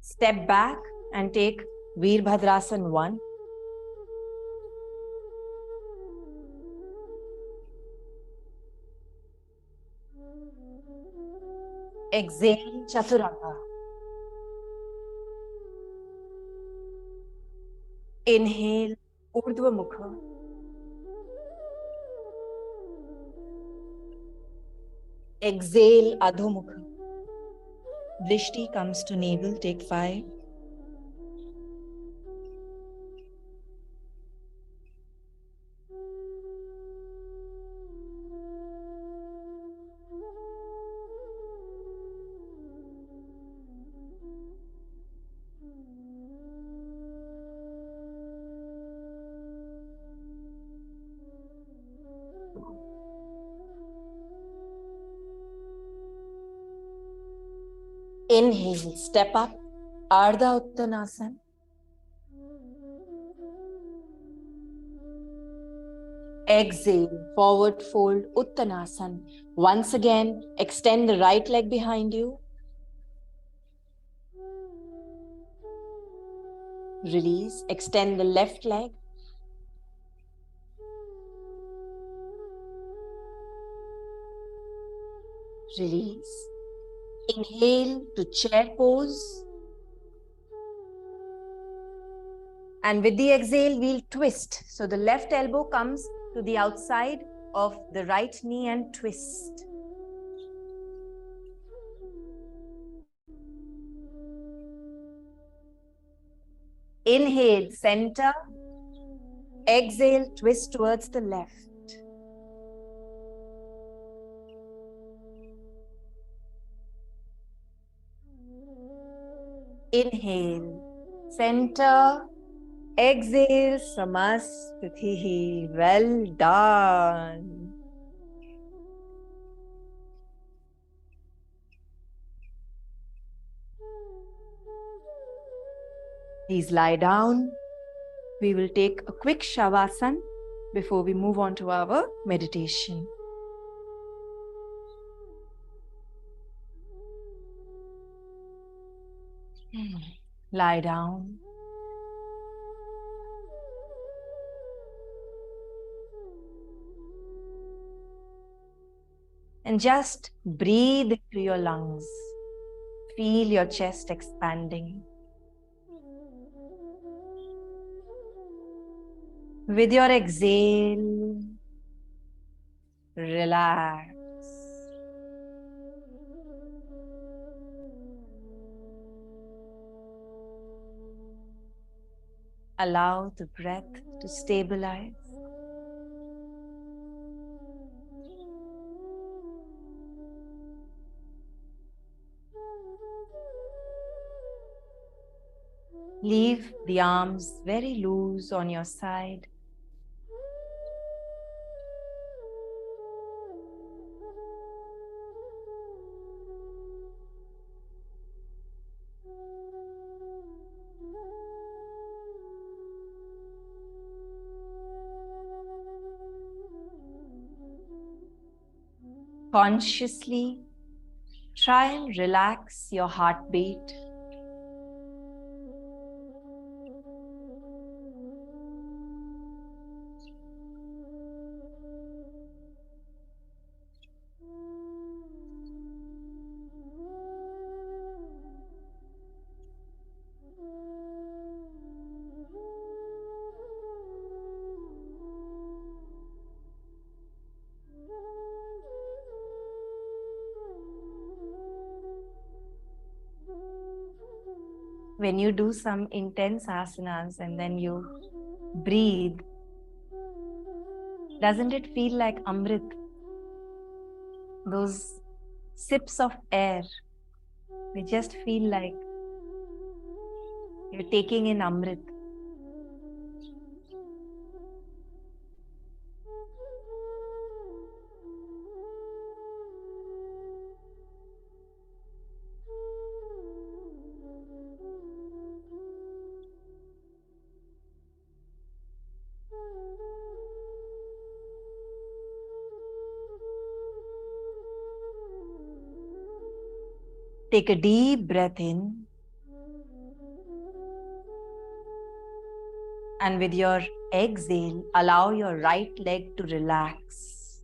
Step back and take Veerbhadrasana 1. Exhale, Chaturanga. Inhale, Urdhva Mukha. Exhale, Adho Mukha. Drishti comes to navel, take 5. Inhale, step up, Ardha Uttanasana. Exhale, forward fold, Uttanasana. Once again, extend the right leg behind you. Release, extend the left leg. Release. Inhale to chair pose. And with the exhale, we'll twist. So the left elbow comes to the outside of the right knee and twist. Inhale, center. Exhale, twist towards the left. Inhale, center. Exhale, Samastiti. Well done. Please lie down. We will take a quick Shavasana before we move on to our meditation. Lie down. And just breathe through your lungs. Feel your chest expanding. With your exhale, relax. Allow the breath to stabilize. Leave the arms very loose on your side. Consciously try and relax your heartbeat. When you do some intense asanas and then you breathe, doesn't it feel like Amrit? Those sips of air, they just feel like you're taking in Amrit. Take a deep breath in. And with your exhale, allow your right leg to relax.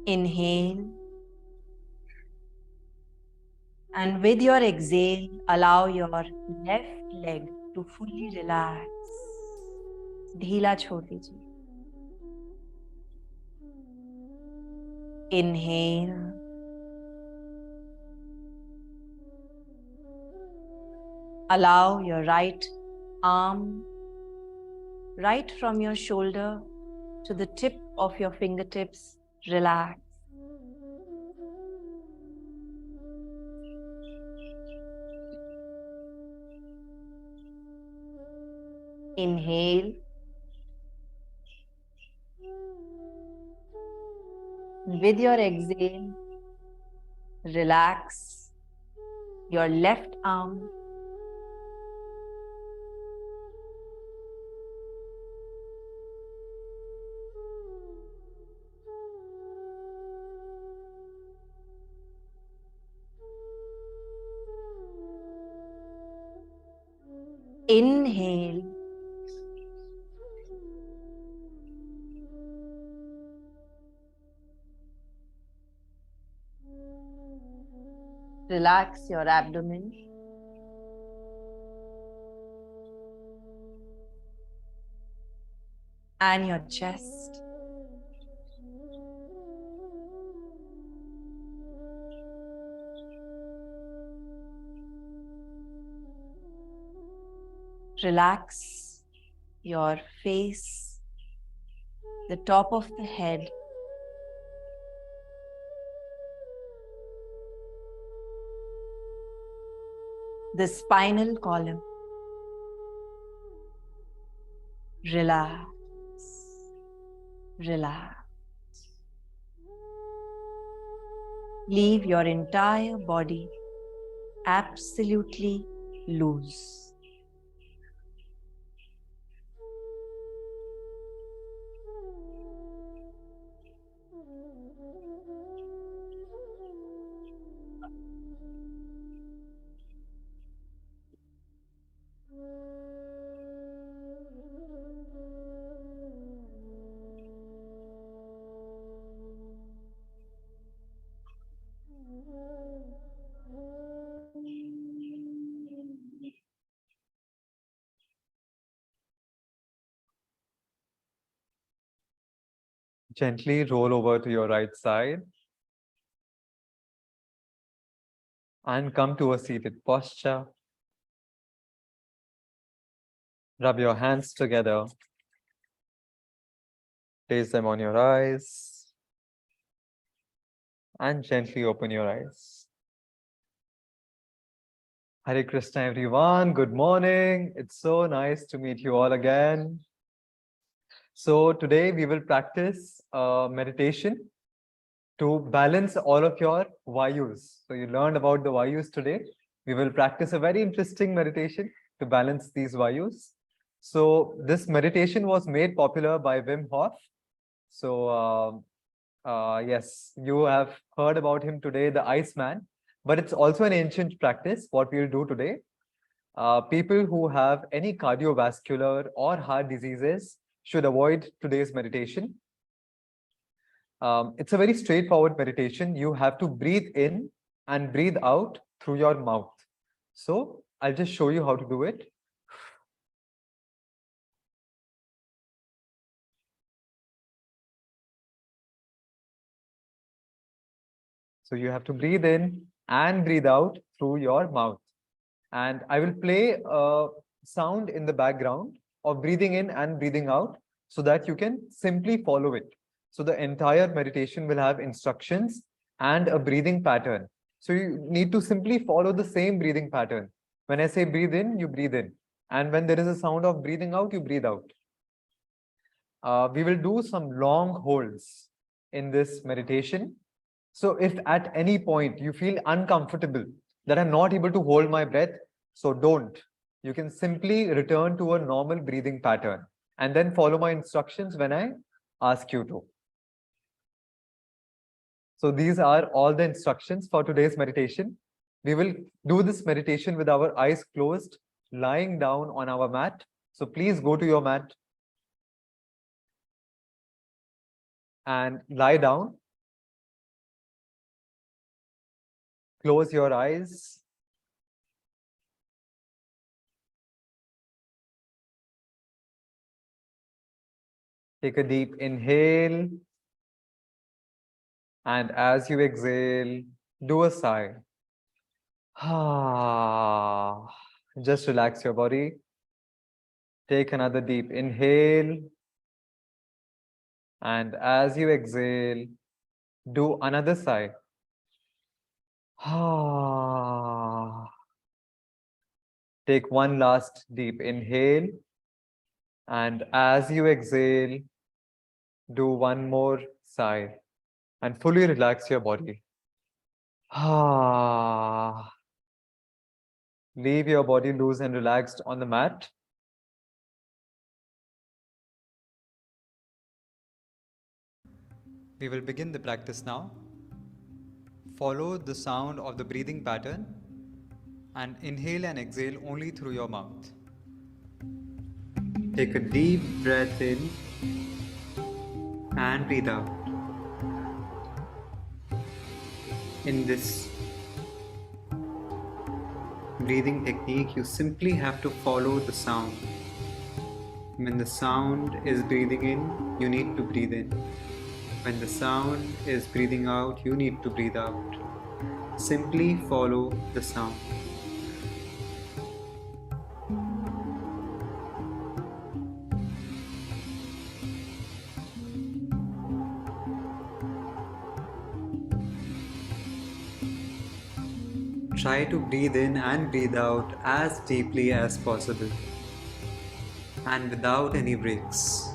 Inhale. And with your exhale, allow your left leg to fully relax. ढीला छोड़ दीजिए. Inhale. Allow your right arm, right from your shoulder to the tip of your fingertips, relax. Inhale. With your exhale, relax your left arm. Inhale. Relax your abdomen. And your chest. Relax your face, the top of the head, the spinal column. Relax, relax. Leave your entire body absolutely loose. Gently roll over to your right side and come to a seated posture. Rub your hands together. Place them on your eyes and gently open your eyes. Hare Krishna, everyone. Good morning. It's so nice to meet you all again. So today we will practice meditation to balance all of your Vayus. So you learned about the Vayus today. We will practice a very interesting meditation to balance these Vayus. So this meditation was made popular by Wim Hof. So yes, you have heard about him today, the Iceman, but it's also an ancient practice. What we'll do today, people who have any cardiovascular or heart diseases should avoid today's meditation. It's a very straightforward meditation. You have to breathe in and breathe out through your mouth. So I'll just show you how to do it. So you have to breathe in and breathe out through your mouth. And I will play a sound in the background of breathing in and breathing out so that you can simply follow it. So the entire meditation will have instructions and a breathing pattern. So you need to simply follow the same breathing pattern. When I say breathe in, you breathe in. And when there is a sound of breathing out, you breathe out. We will do some long holds in this meditation. So if at any point you feel uncomfortable, that I'm not able to hold my breath, so don't. You can simply return to a normal breathing pattern and then follow my instructions when I ask you to. So these are all the instructions for today's meditation. We will do this meditation with our eyes closed, lying down on our mat. So please go to your mat and lie down. close your eyes. Take a deep inhale. And as you exhale, do a sigh. Just relax your body. Take another deep inhale. And as you exhale, do another sigh. Take one last deep inhale. And as you exhale, do one more sigh and fully relax your body. Leave your body loose and relaxed on the mat. We will begin the practice now. Follow the sound of the breathing pattern and inhale and exhale only through your mouth. Take a deep breath in and breathe out. In this breathing technique, you simply have to follow the sound. When the sound is breathing in, you need to breathe in. When the sound is breathing out, you need to breathe out. Simply follow the sound. Try to breathe in and breathe out as deeply as possible and without any breaks.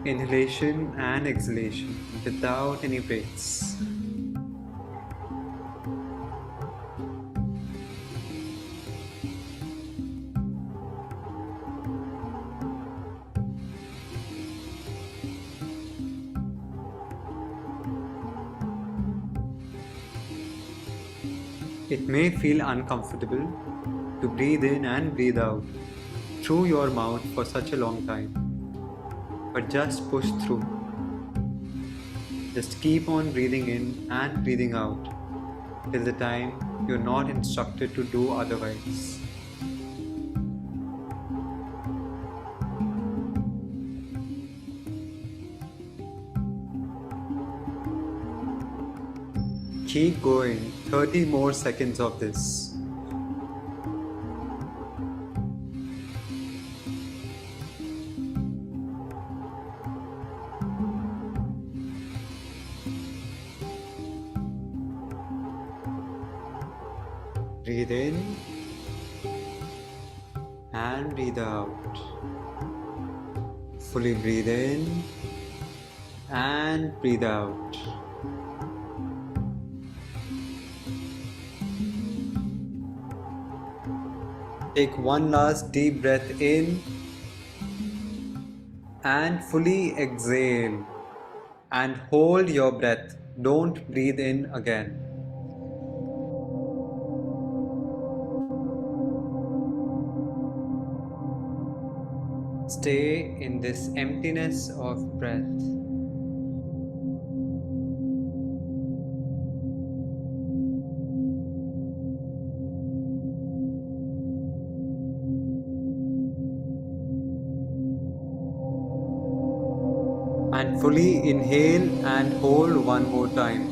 Inhalation and exhalation without any breaks. It may feel uncomfortable to breathe in and breathe out through your mouth for such a long time, but just push through. Just keep on breathing in and breathing out till the time you're not instructed to do otherwise. Keep going, 30 more seconds of this. Breathe in and breathe out. Fully breathe in and breathe out. Take one last deep breath in and fully exhale and hold your breath. Don't breathe in again. Stay in this emptiness of breath. And fully inhale and hold one more time.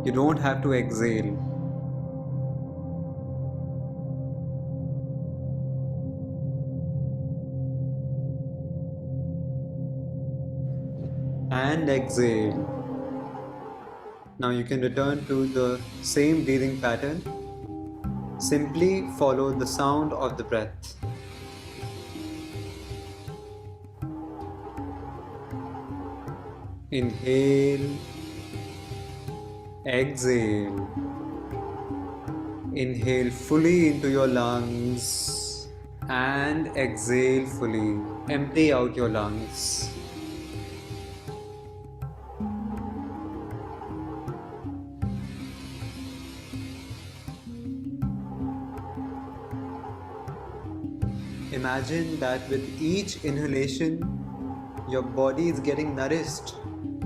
You don't have to exhale. And exhale. Now you can return to the same breathing pattern. Simply follow the sound of the breath. Inhale, exhale. Inhale fully into your lungs and exhale fully. Empty out your lungs. Imagine that with each inhalation, your body is getting nourished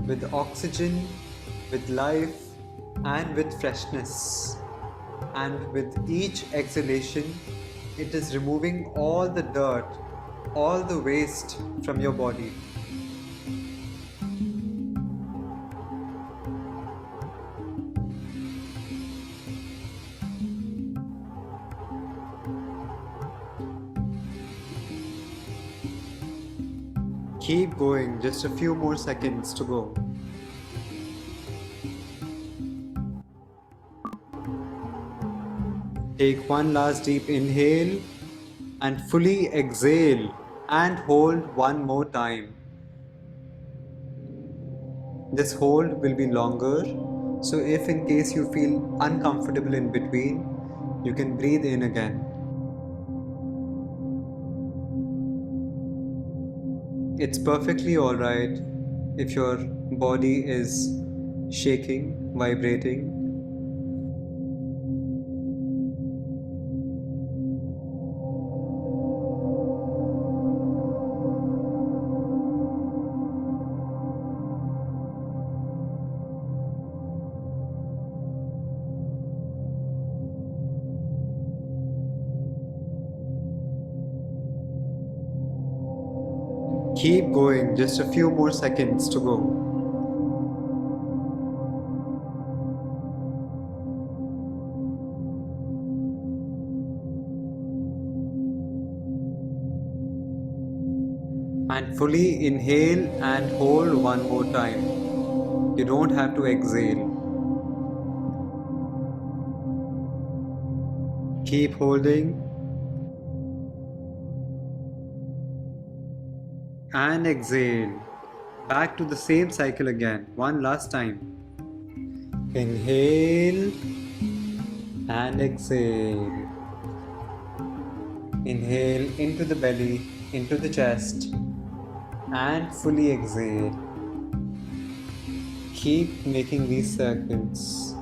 with oxygen, with life, and with freshness. And with each exhalation, it is removing all the dirt, all the waste from your body. Keep going, just a few more seconds to go. Take one last deep inhale and fully exhale and hold one more time. This hold will be longer, so if in case you feel uncomfortable in between, you can breathe in again. It's perfectly alright if your body is shaking, vibrating. Keep going, just a few more seconds to go. And fully inhale and hold one more time. You don't have to exhale. Keep holding and exhale. Back to the same cycle again, one last time. Inhale and exhale. Inhale into the belly, into the chest, and fully exhale. Keep making these circles.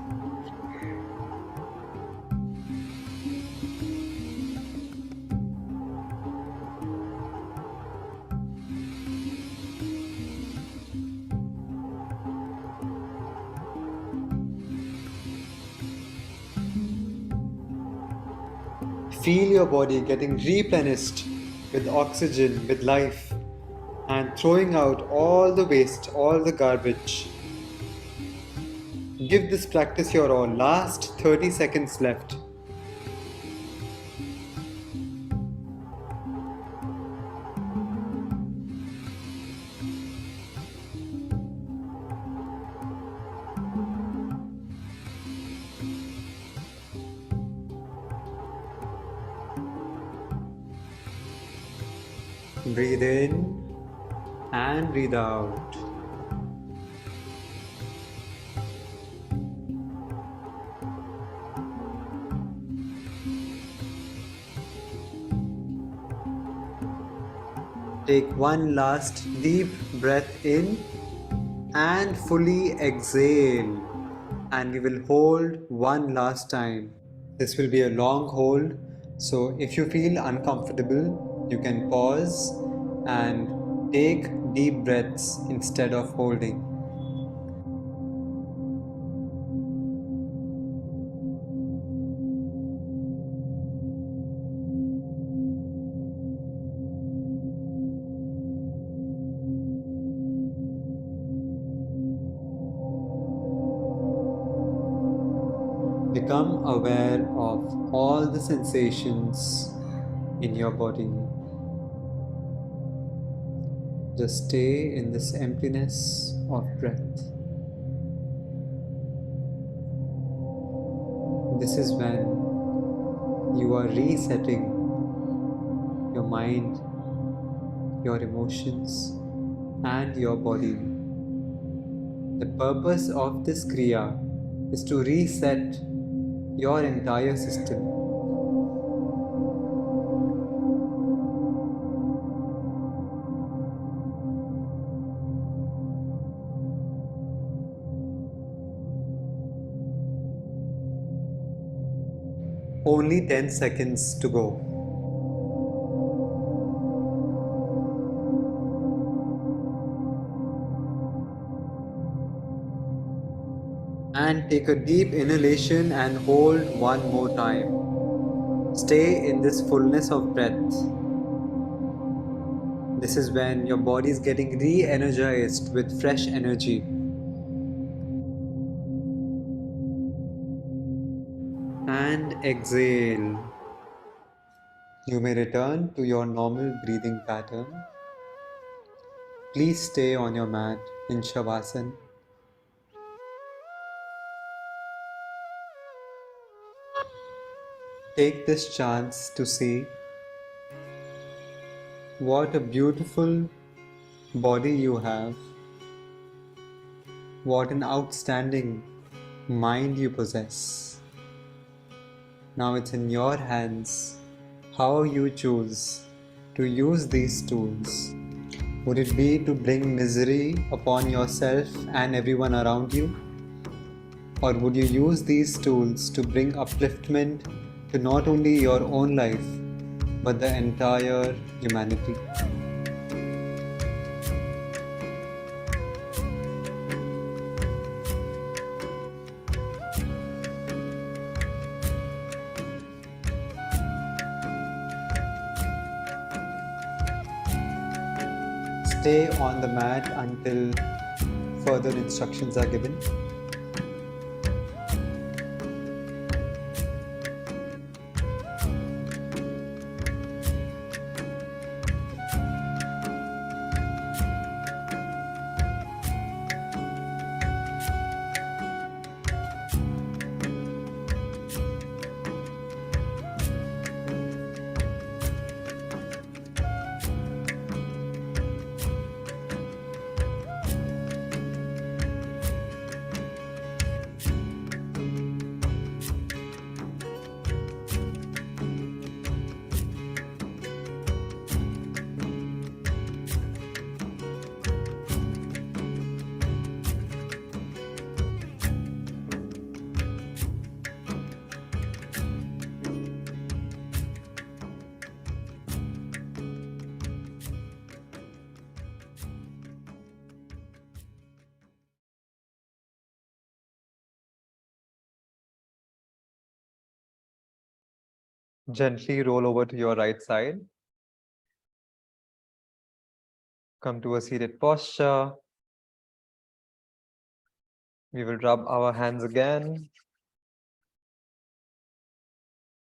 Feel your body getting replenished with oxygen, with life, and throwing out all the waste, all the garbage. Give this practice your all. Last 30 seconds left. Breathe in and breathe out. Take one last deep breath in and fully exhale. And we will hold one last time. This will be a long hold, so if you feel uncomfortable, you can pause and take deep breaths instead of holding. Become aware of all the sensations in your body. Just stay in this emptiness of breath. This is when you are resetting your mind, your emotions, and your body. The purpose of this Kriya is to reset your entire system. Only 10 seconds to go. And take a deep inhalation and hold one more time. Stay in this fullness of breath. This is when your body is getting re-energized with fresh energy. And exhale. You may return to your normal breathing pattern. Please stay on your mat in Shavasana. Take this chance to see what a beautiful body you have, what an outstanding mind you possess. Now it's in your hands how you choose to use these tools. Would it be to bring misery upon yourself and everyone around you? Or would you use these tools to bring upliftment to not only your own life, but the entire humanity? Stay on the mat until further instructions are given. Gently roll over to your right side. Come to a seated posture. We will rub our hands again.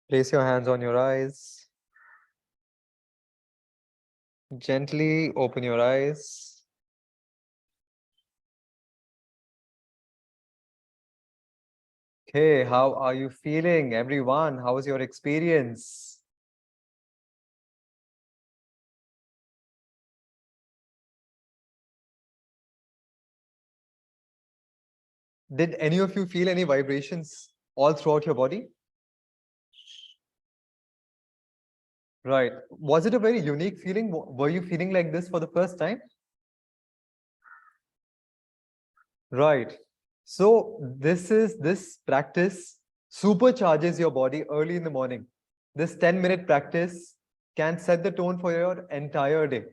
Place your hands on your eyes. Gently open your eyes. Okay, how are you feeling, everyone? How was your experience? Did any of you feel any vibrations all throughout your body? Right. Was it a very unique feeling? Were you feeling like this for the first time? Right. So this practice supercharges your body early in the morning. This 10-minute practice can set the tone for your entire day.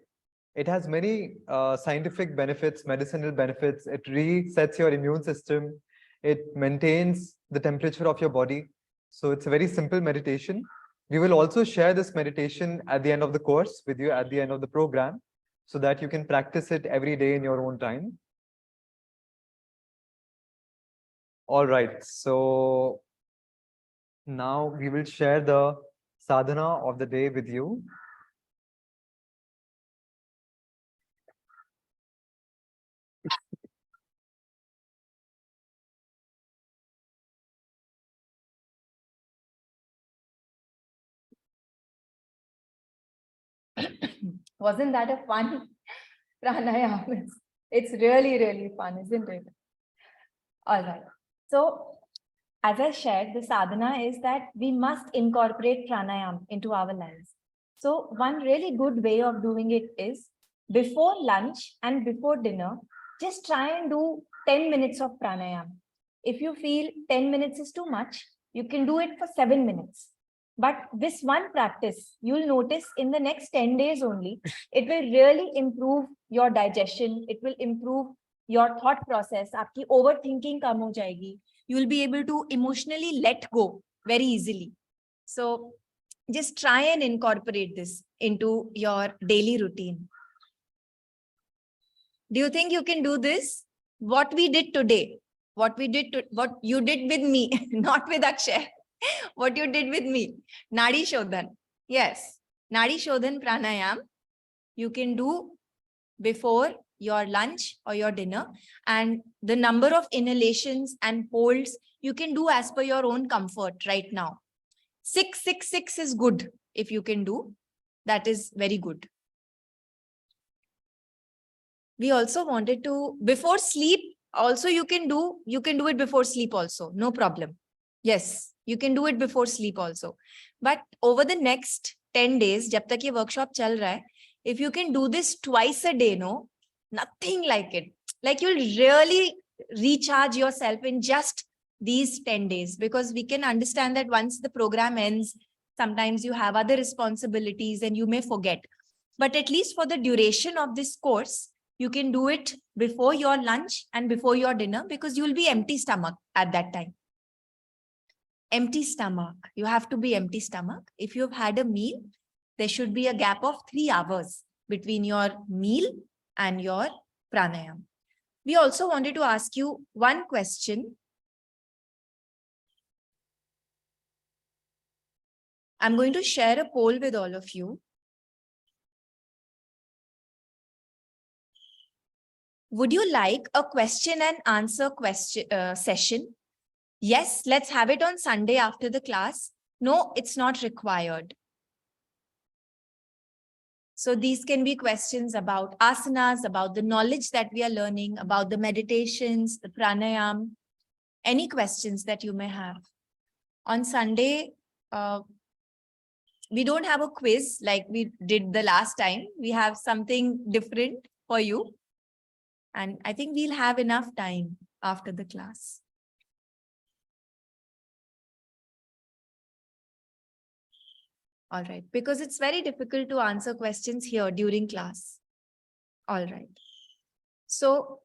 It has many scientific benefits, medicinal benefits. It resets your immune system. It maintains the temperature of your body. So it's a very simple meditation. We will also share this meditation at the end of the course with you at the end of the program so that you can practice it every day in your own time. All right, so now we will share the sadhana of the day with you. Wasn't that a fun pranayama? It's really, really fun, isn't it? All right. So, as I shared, the sadhana is that we must incorporate pranayama into our lives. So, one really good way of doing it is before lunch and before dinner, just try and do 10 minutes of pranayama. If you feel 10 minutes is too much, you can do it for 7 minutes. But this one practice, you'll notice in the next 10 days only, it will really improve your digestion. It will improve your thought process. आपकी overthinking कम हो जाएगी. You will be able to emotionally let go very easily. So just try and incorporate this into your daily routine. Do you think you can do this? What we did today, what you did with me, not with Akshay, what you did with me, Nadi Shodhan. Yes, Nadi Shodhan pranayam, you can do before your lunch or your dinner, and the number of inhalations and holds you can do as per your own comfort right now. 666 is good if you can do. That is very good. We also wanted to, before sleep, also you can do it before sleep also, no problem. Yes, you can do it before sleep also. But over the next 10 days, jab tak ye workshop chal raha hai, if you can do this twice a day, no, nothing like it. Like you'll really recharge yourself in just these 10 days, because we can understand that once the program ends, sometimes you have other responsibilities and you may forget. But at least for the duration of this course, you can do it before your lunch and before your dinner, because you will be empty stomach at that time. Empty stomach. You have to be empty stomach. If you've had a meal, there should be a gap of 3 hours between your meal and your pranayam. We also wanted to ask you one question. I'm going to share a poll with all of you. Would you like a question and answer session? Yes, let's have it on Sunday after the class. No, it's not required. So these can be questions about asanas, about the knowledge that we are learning, about the meditations, the pranayam, any questions that you may have. On Sunday, we don't have a quiz like we did the last time. We have something different for you. And I think we'll have enough time after the class. All right, because it's very difficult to answer questions here during class. All right. So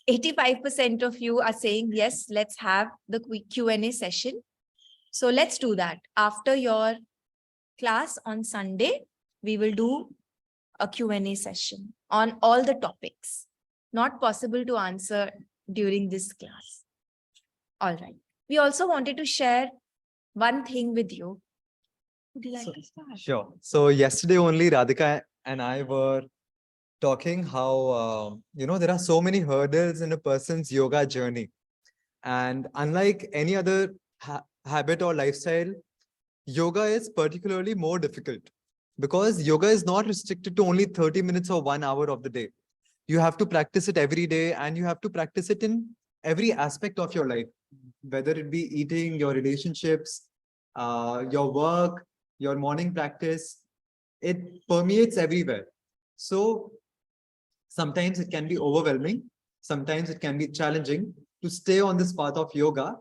85% of you are saying, yes, let's have the Q&A session. So let's do that. After your class on Sunday, we will do a Q&A session on all the topics. Not possible to answer during this class. All right. We also wanted to share one thing with you. Would you like to start? Sure. So yesterday only Radhika and I were talking how, there are so many hurdles in a person's yoga journey. And unlike any other habit or lifestyle, yoga is particularly more difficult because yoga is not restricted to only 30 minutes or 1 hour of the day. You have to practice it every day, and you have to practice it in every aspect of your life, whether it be eating, your relationships, your work, your morning practice. It permeates everywhere. So sometimes it can be overwhelming. Sometimes it can be challenging to stay on this path of yoga.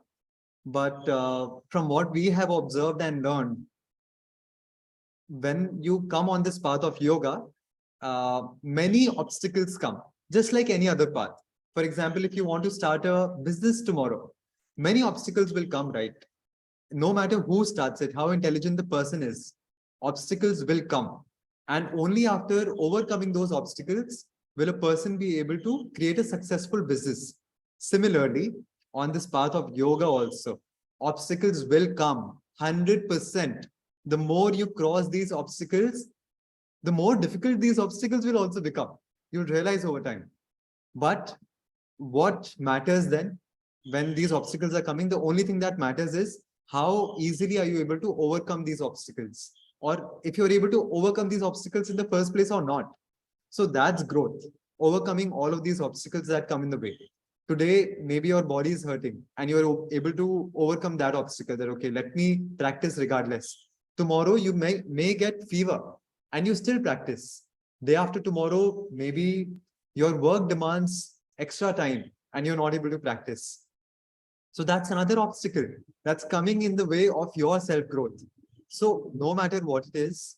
But from what we have observed and learned, when you come on this path of yoga, many obstacles come, just like any other path. For example, if you want to start a business tomorrow, many obstacles will come, right? No matter who starts it, how intelligent the person is, obstacles will come. And only after overcoming those obstacles will a person be able to create a successful business. Similarly, on this path of yoga also, obstacles will come 100%. The more you cross these obstacles, the more difficult these obstacles will also become. You'll realize over time. But what matters then, when these obstacles are coming, the only thing that matters is how easily are you able to overcome these obstacles, or if you're able to overcome these obstacles in the first place or not. So that's growth, overcoming all of these obstacles that come in the way. Today, maybe your body is hurting and you're able to overcome that obstacle, that, okay, let me practice regardless. Tomorrow, you may get fever and you still practice. Day after tomorrow, maybe your work demands extra time and you're not able to practice. So that's another obstacle that's coming in the way of your self-growth. So no matter what it is,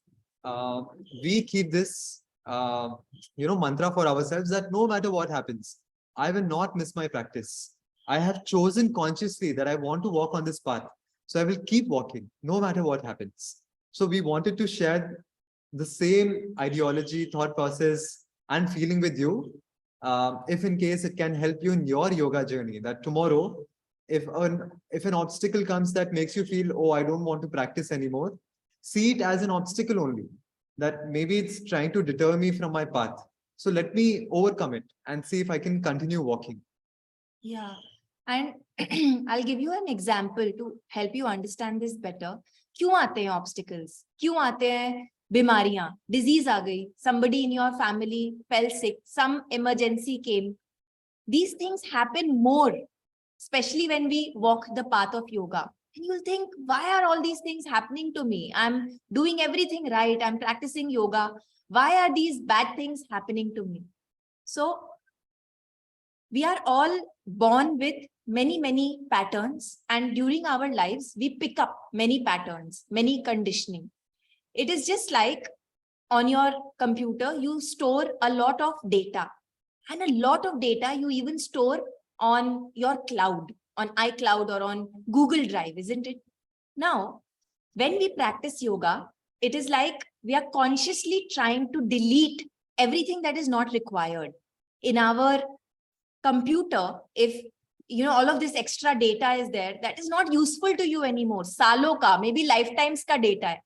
we keep this, mantra for ourselves that no matter what happens, I will not miss my practice. I have chosen consciously that I want to walk on this path. So I will keep walking no matter what happens. So we wanted to share the same ideology, thought process, and feeling with you. If in case it can help you in your yoga journey, that tomorrow, if an obstacle comes that makes you feel, oh, I don't want to practice anymore, see it as an obstacle only. That maybe it's trying to deter me from my path. So let me overcome it and see if I can continue walking. Yeah. And I'll give you an example to help you understand this better. क्यों आते हैं obstacles? क्यों आते हैं बीमारियां? Disease आ गई. Somebody in your family fell sick. Some emergency came. These things happen more, especially when we walk the path of yoga. And you'll think, why are all these things happening to me? I'm doing everything right. I'm practicing yoga. Why are these bad things happening to me? So we are all born with many patterns, and during our lives, we pick up many patterns, many conditioning. It is just like on your computer, you store a lot of data, and a lot of data you even store on your cloud, on iCloud or on Google Drive, isn't it? Now, when we practice yoga, it is like we are consciously trying to delete everything that is not required. In our computer, if all of this extra data is there, that is not useful to you anymore. सालों का, maybe lifetimes का data है,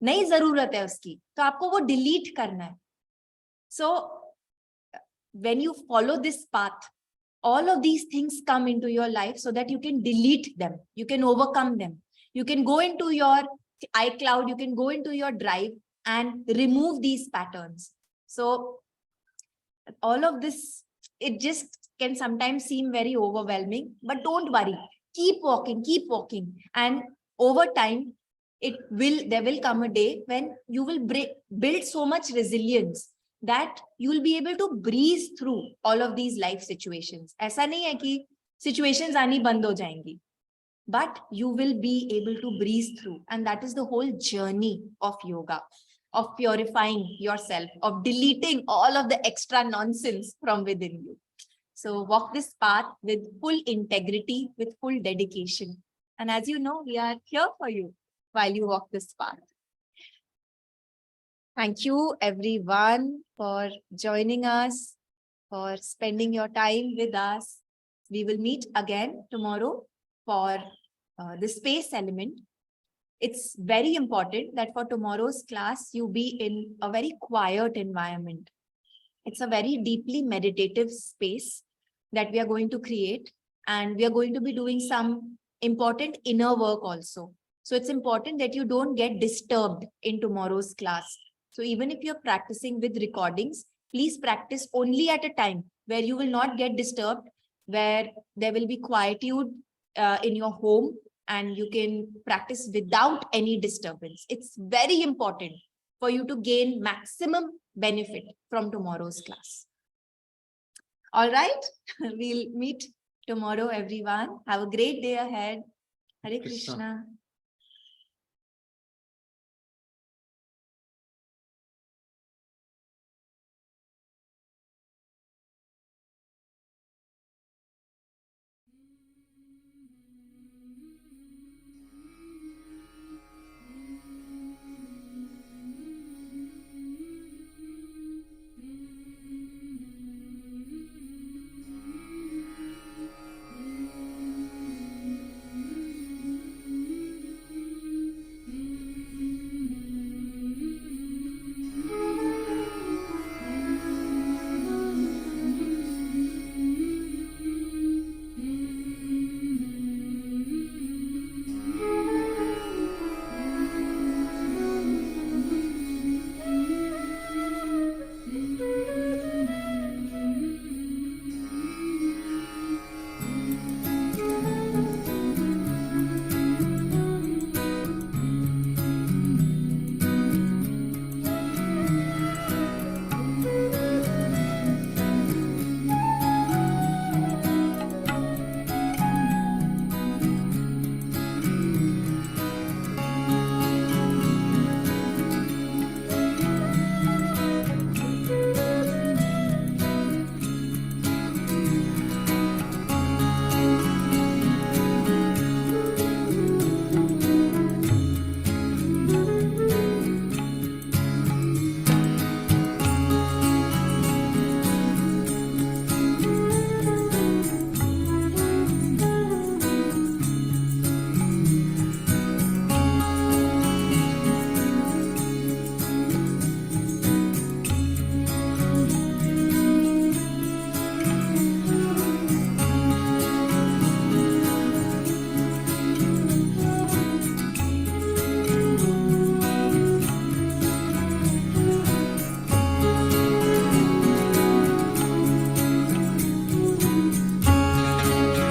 नहीं जरूरत है उसकी, तो आपको वो delete करना है. So when you follow this path, all of these things come into your life so that you can delete them, you can overcome them. You can go into your iCloud, you can go into your Drive and remove these patterns. So all of this, it just can sometimes seem very overwhelming, but don't worry. Keep walking. And over time, there will come a day when you will build so much resilience that you will be able to breeze through all of these life situations. ऐसा नहीं है कि situations आनी बंद हो जाएंगी, but you will be able to breeze through. And that is the whole journey of yoga, of purifying yourself, of deleting all of the extra nonsense from within you. So walk this path with full integrity, with full dedication. And as you know, we are here for you while you walk this path. Thank you everyone for joining us, for spending your time with us. We will meet again tomorrow for the space element. It's very important that for tomorrow's class, you be in a very quiet environment. It's a very deeply meditative space that we are going to create, and we are going to be doing some important inner work also. So it's important that you don't get disturbed in tomorrow's class. So even if you're practicing with recordings, please practice only at a time where you will not get disturbed, where there will be quietude in your home, and you can practice without any disturbance. It's very important for you to gain maximum benefit from tomorrow's class. All right, we'll meet tomorrow, everyone. Have a great day ahead. Hare Krishna.